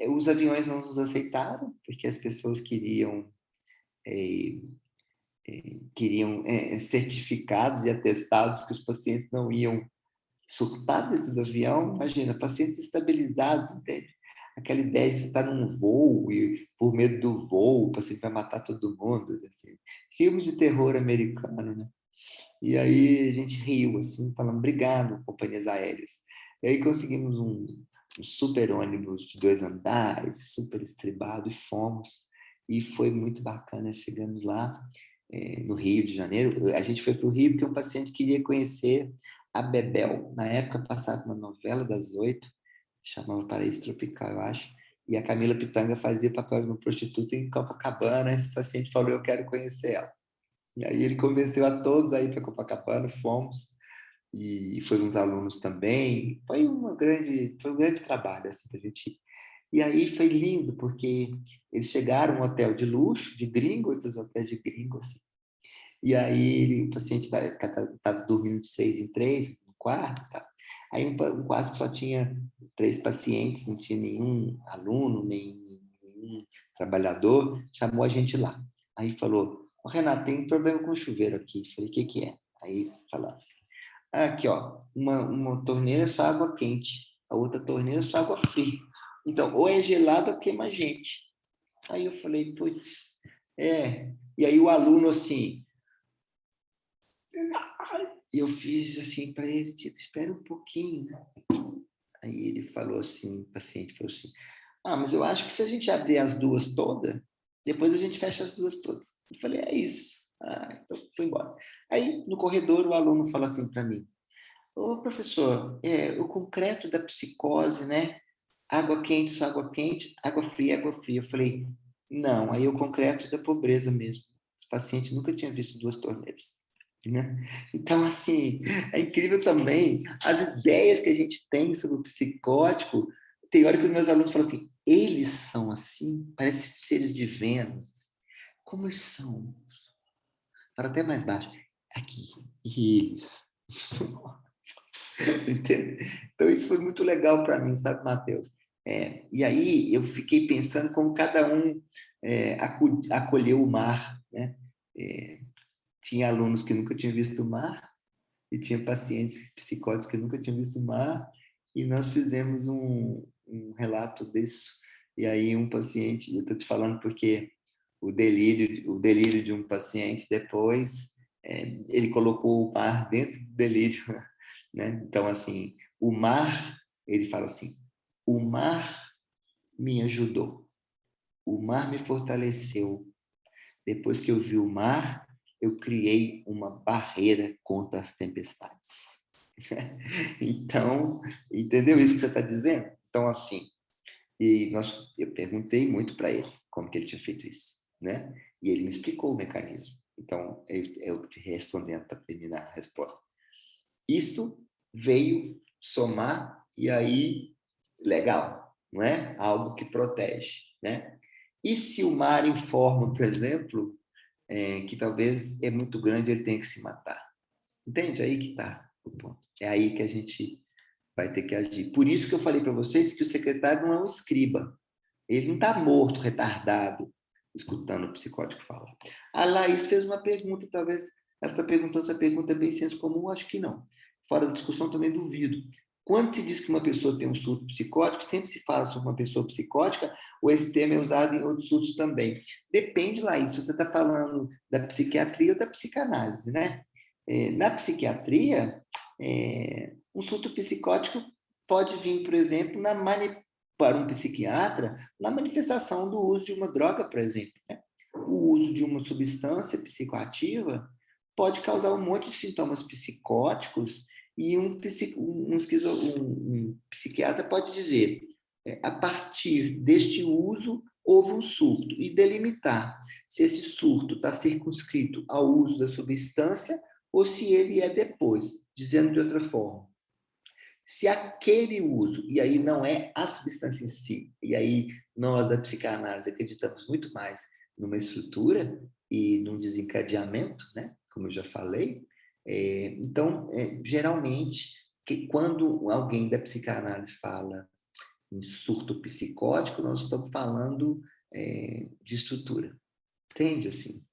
Speaker 2: Os aviões não nos aceitaram, porque as pessoas queriam certificados e atestados que os pacientes não iam surtar dentro do avião. Imagina, pacientes estabilizados, entende? Aquela ideia de você estar num voo e, por medo do voo, o paciente vai matar todo mundo. Assim. Filme de terror americano, né? E aí a gente riu, assim, falando, obrigado, companhias aéreas. E aí conseguimos um super ônibus de 2 andares, super estribado, e fomos. E foi muito bacana, chegamos lá, no Rio de Janeiro. A gente foi para o Rio porque um paciente queria conhecer a Bebel. Na época passava uma novela das 8, chamava Paraíso Tropical, eu acho, e a Camila Pitanga fazia papel de uma prostituta em Copacabana. Esse paciente falou, eu quero conhecer ela. E aí ele convenceu a todos a ir para Copacabana, fomos, e foram uns alunos também. Foi um grande trabalho assim, para a gente ir. E aí foi lindo, porque eles chegaram a um hotel de luxo, de gringo, esses hotéis de gringo, assim. E aí o paciente estava dormindo de 3 em 3, no quarto, tá? Aí um quarto que só tinha 3 pacientes, não tinha nenhum aluno, nem nenhum trabalhador, chamou a gente lá. Aí falou, oh, Renato, tem um problema com o chuveiro aqui. Falei, o que é? Aí falaram assim, aqui, ó, uma torneira é só água quente, a outra torneira é só água fria. Então, ou é gelado ou queima a gente. Aí eu falei, putz, E aí o aluno, assim, e eu fiz assim para ele, tipo, espera um pouquinho, né? Aí ele falou assim, o paciente falou assim, mas eu acho que se a gente abrir as duas todas, depois a gente fecha as duas todas. Eu falei, é isso. Então fui embora. Aí, no corredor, o aluno fala assim para mim, ô professor, o concreto da psicose, né? Água quente, só água quente, água fria, água fria. Eu falei, não, aí é o concreto da pobreza mesmo. Esse paciente nunca tinha visto 2 torneiras. Né? Então, assim, é incrível também as ideias que a gente tem sobre o psicótico. Tem hora que os meus alunos falam assim, eles são assim, parecem seres de Vênus. Como eles são? Fala até mais baixo. Aqui, e eles? Entende? Então, isso foi muito legal para mim, sabe, Matheus? E aí eu fiquei pensando como cada um acolheu o mar, né? Tinha alunos que nunca tinham visto o mar e tinha pacientes psicóticos que nunca tinham visto o mar, e nós fizemos um relato disso. E aí um paciente, eu estou te falando porque o delírio de um paciente depois, ele colocou o mar dentro do delírio, né? Então, assim, o mar, ele fala assim, o mar me ajudou, o mar me fortaleceu. Depois que eu vi o mar, eu criei uma barreira contra as tempestades. Então, entendeu isso que você está dizendo? Então, assim, eu perguntei muito para ele como que ele tinha feito isso, né? E ele me explicou o mecanismo. Então, eu te respondendo para terminar a resposta. Isto veio somar e aí, legal, não é? Algo que protege, né? E se o mar informa, por exemplo, que talvez é muito grande, ele tenha que se matar. Entende? Aí que está o ponto. É aí que a gente vai ter que agir. Por isso que eu falei para vocês que o secretário não é um escriba. Ele não está morto, retardado, escutando o psicótico falar. A Laís fez uma pergunta, talvez ela está perguntando se a pergunta é bem senso comum, acho que não. Fora da discussão, também duvido. Quando se diz que uma pessoa tem um surto psicótico, sempre se fala sobre uma pessoa psicótica, ou esse termo é usado em outros surtos também. Depende, Laís, se você está falando da psiquiatria ou da psicanálise, né? Na psiquiatria, um surto psicótico pode vir, por exemplo, para um psiquiatra, na manifestação do uso de uma droga, por exemplo. Né? O uso de uma substância psicoativa pode causar um monte de sintomas psicóticos e um psiquiatra pode dizer, a partir deste uso, houve um surto, e delimitar se esse surto está circunscrito ao uso da substância ou se ele é depois. Dizendo de outra forma, se aquele uso, e aí não é a substância em si, e aí nós da psicanálise acreditamos muito mais numa estrutura e num desencadeamento, né? Como eu já falei. Então, geralmente, quando alguém da psicanálise fala em surto psicótico, nós estamos falando de estrutura. Entende, assim?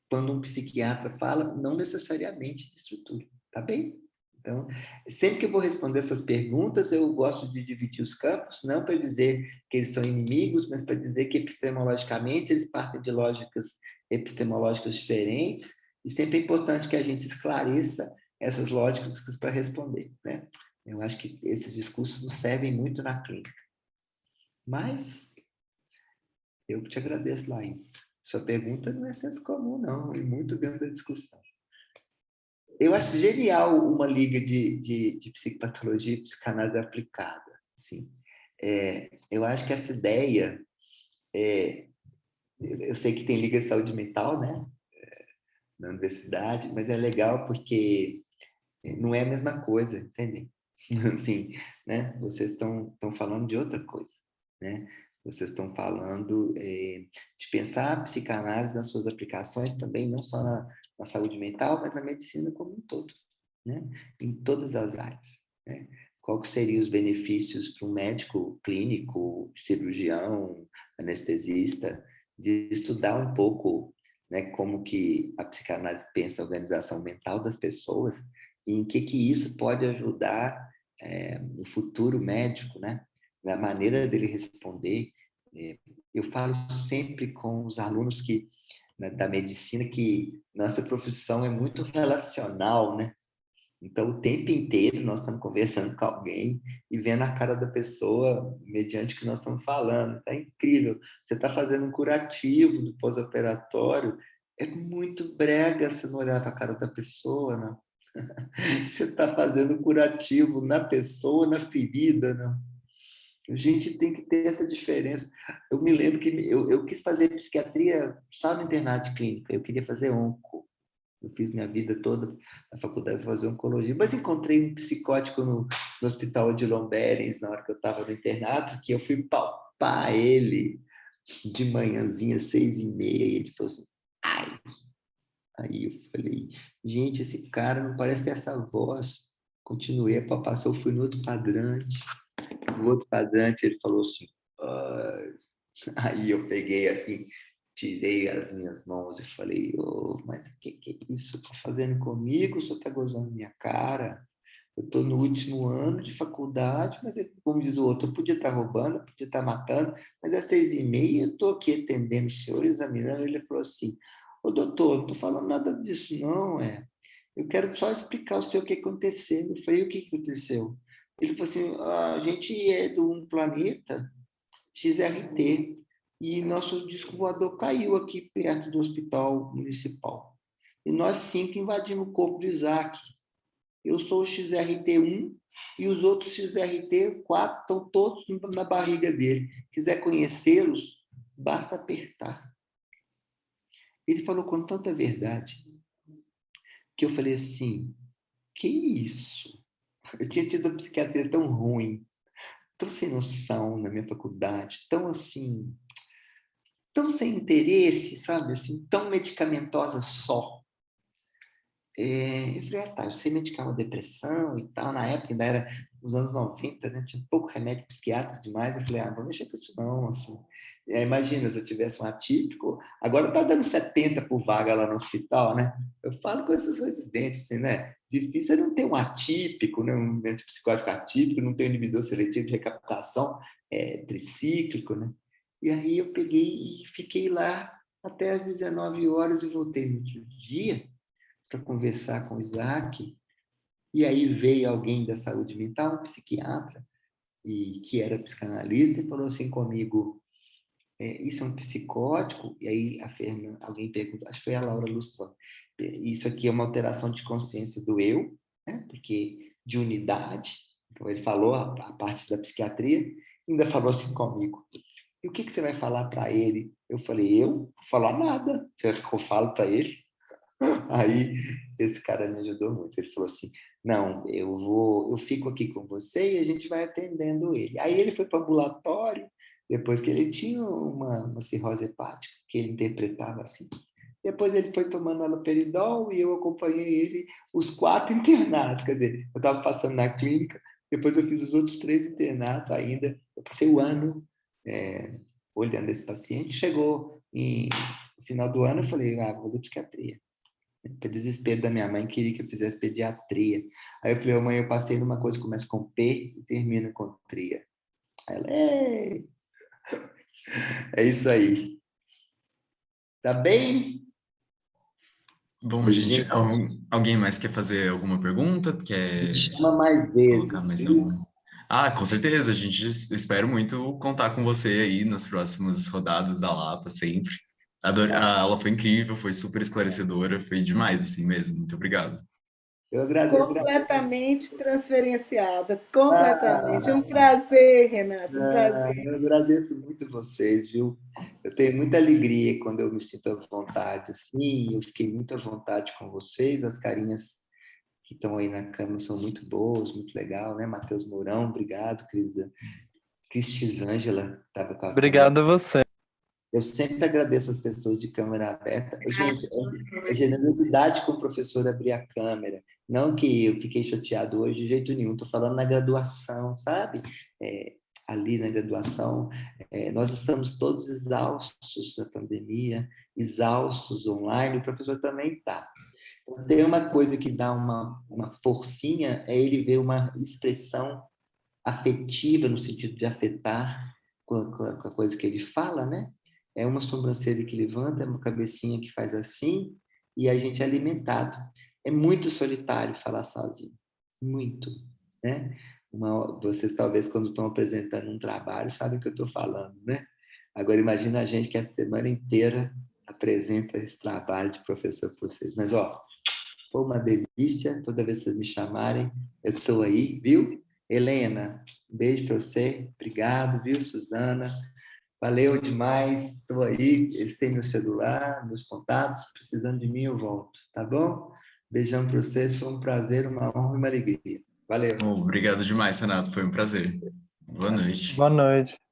Speaker 2: Quando um psiquiatra fala, não necessariamente de estrutura, tá bem? Então, sempre que eu vou responder essas perguntas, eu gosto de dividir os campos, não para dizer que eles são inimigos, mas para dizer que epistemologicamente eles partem de lógicas epistemológicas diferentes, e sempre é importante que a gente esclareça essas lógicas para responder, né? Eu acho que esses discursos nos servem muito na clínica. Mas eu te agradeço, Laís. Sua pergunta não é senso comum, não, é muito dentro da discussão. Eu acho genial uma liga de psicopatologia e psicanálise aplicada. Assim. Eu acho que essa ideia... eu sei que tem liga de saúde mental, né? Na universidade, mas é legal porque não é a mesma coisa, entende? Assim, né? Vocês estão falando de outra coisa, né? Vocês estão falando de pensar a psicanálise nas suas aplicações também, não só na saúde mental, mas na medicina como um todo, né? Em todas as áreas, né? Qual que seriam os benefícios para um médico clínico, cirurgião, anestesista, de estudar um pouco, né, como que a psicanálise pensa a organização mental das pessoas e em que isso pode ajudar no futuro médico, né? Na maneira dele responder. Eu falo sempre com os alunos da medicina que nossa profissão é muito relacional, né? Então, o tempo inteiro nós estamos conversando com alguém e vendo a cara da pessoa mediante o que nós estamos falando. É incrível. Você está fazendo um curativo do pós-operatório, é muito brega você não olhar para a cara da pessoa, né? Você está fazendo curativo na pessoa, na ferida, né? A gente tem que ter essa diferença. Eu me lembro que eu quis fazer psiquiatria só no internato de clínica. Eu queria fazer onco. Eu fiz minha vida toda na faculdade para fazer oncologia. Mas encontrei um psicótico no Hospital Odilon Berens, na hora que eu estava no internato, que eu fui palpar ele de manhãzinha, 6h30, e ele falou assim, ai. Aí eu falei, gente, esse cara não parece ter essa voz. Continuei a passar, eu fui no outro quadrante. No outro quadrante ele falou assim, ai. Aí eu peguei assim, tirei as minhas mãos e falei, mas o que é isso está fazendo comigo? O senhor está gozando minha cara? Eu estou no último ano de faculdade, mas, como diz o outro, eu podia estar roubando, eu podia estar matando, mas às 6h30 eu estou aqui atendendo o senhor, examinando. Ele falou assim, ô doutor, não estou falando nada disso não, eu quero só explicar ao senhor o que aconteceu. Eu falei, o que aconteceu? Ele falou assim, a gente é de um planeta XRT, e nosso disco voador caiu aqui perto do hospital municipal. E nós 5 invadimos o corpo do Isaac. Eu sou o XRT1 e os outros XRT4 estão todos na barriga dele. Quiser conhecê-los, basta apertar. Ele falou com tanta verdade que eu falei assim, que isso? Eu tinha tido uma psiquiatria tão ruim, tão sem noção na minha faculdade, tão assim, tão sem interesse, sabe? Assim, tão medicamentosa só. Eu falei, tá, eu sei medicar uma depressão e tal. Na época, ainda era nos anos 90, né? Tinha pouco remédio psiquiátrico demais. Eu falei, não vou mexer com isso não, assim. Imagina, se eu tivesse um atípico, agora tá dando 70 por vaga lá no hospital, né? Eu falo com esses residentes, assim, né? Difícil é não ter um atípico, né? Um antipsicótico atípico, não ter um inibidor seletivo de recaptação tricíclico, né? E aí eu peguei e fiquei lá até às 19 horas e voltei no outro dia para conversar com o Isaac, e aí veio alguém da saúde mental, um psiquiatra, e que era psicanalista, e falou assim comigo, isso é um psicótico? E aí alguém perguntou, acho que foi a Laura Lussó, isso aqui é uma alteração de consciência do eu, né? Porque de unidade. Então ele falou a parte da psiquiatria, ainda falou assim comigo, e o que você vai falar para ele? Eu falei, eu? Não vou falar nada. Você quer que eu falo para ele? Aí esse cara me ajudou muito. Ele falou assim: não, eu fico aqui com você e a gente vai atendendo ele. Aí ele foi para o ambulatório, depois que ele tinha uma cirrose hepática, que ele interpretava assim. Depois ele foi tomando haloperidol e eu acompanhei ele os 4 internatos. Quer dizer, eu estava passando na clínica, depois eu fiz os outros 3 internatos ainda. Eu passei o ano olhando esse paciente. Chegou no final do ano, eu falei, vou fazer psiquiatria. Para desespero da minha mãe, queria que eu fizesse pediatria. Aí eu falei, mãe, eu passei numa coisa que começa com P e termina com tria. Aí ela, é isso aí. Tá bem?
Speaker 1: Bom, gente, alguém mais quer fazer alguma pergunta?
Speaker 2: Me
Speaker 1: Quer
Speaker 2: chama mais
Speaker 1: colocar
Speaker 2: vezes,
Speaker 1: mais
Speaker 2: viu?
Speaker 1: algum? Ah, com certeza, a gente espero muito contar com você aí nas próximas rodadas da Lapa, sempre. A aula foi incrível, foi super esclarecedora, foi demais, assim mesmo. Muito obrigado.
Speaker 2: Eu agradeço.
Speaker 4: Completamente transferenciada, completamente.
Speaker 2: Ah,
Speaker 4: Um prazer, Renato, um prazer.
Speaker 2: eu agradeço muito vocês, viu? Eu tenho muita alegria quando eu me sinto à vontade, assim. Eu fiquei muito à vontade com vocês. As carinhas que estão aí na câmera são muito boas, muito legal, né? Matheus Mourão, obrigado, Cristisângela, estava com a câmera.
Speaker 5: Obrigado a você.
Speaker 2: Eu sempre agradeço as pessoas de câmera aberta. Gente, é generosidade com o professor abrir a câmera. Não que eu fiquei chateado hoje de jeito nenhum. Estou falando na graduação, sabe? Ali na graduação, nós estamos todos exaustos da pandemia, exaustos online. O professor também está. Então, tem uma coisa que dá uma forcinha, é ele ver uma expressão afetiva, no sentido de afetar com a coisa que ele fala, né? É uma sobrancelha que levanta, é uma cabecinha que faz assim, e a gente é alimentado. É muito solitário falar sozinho, muito, né? Vocês talvez quando estão apresentando um trabalho sabem o que eu estou falando, né? Agora imagina a gente que a semana inteira apresenta esse trabalho de professor para vocês. Mas, foi uma delícia, toda vez que vocês me chamarem, eu estou aí, viu? Helena, beijo para você, obrigado, viu, Suzana? Valeu demais, estou aí, eles têm meu celular, meus contatos, precisando de mim eu volto, tá bom? Beijão para vocês, foi um prazer, uma honra e uma alegria. Valeu.
Speaker 1: Obrigado demais, Renato, foi um prazer. Boa noite.
Speaker 5: Boa noite.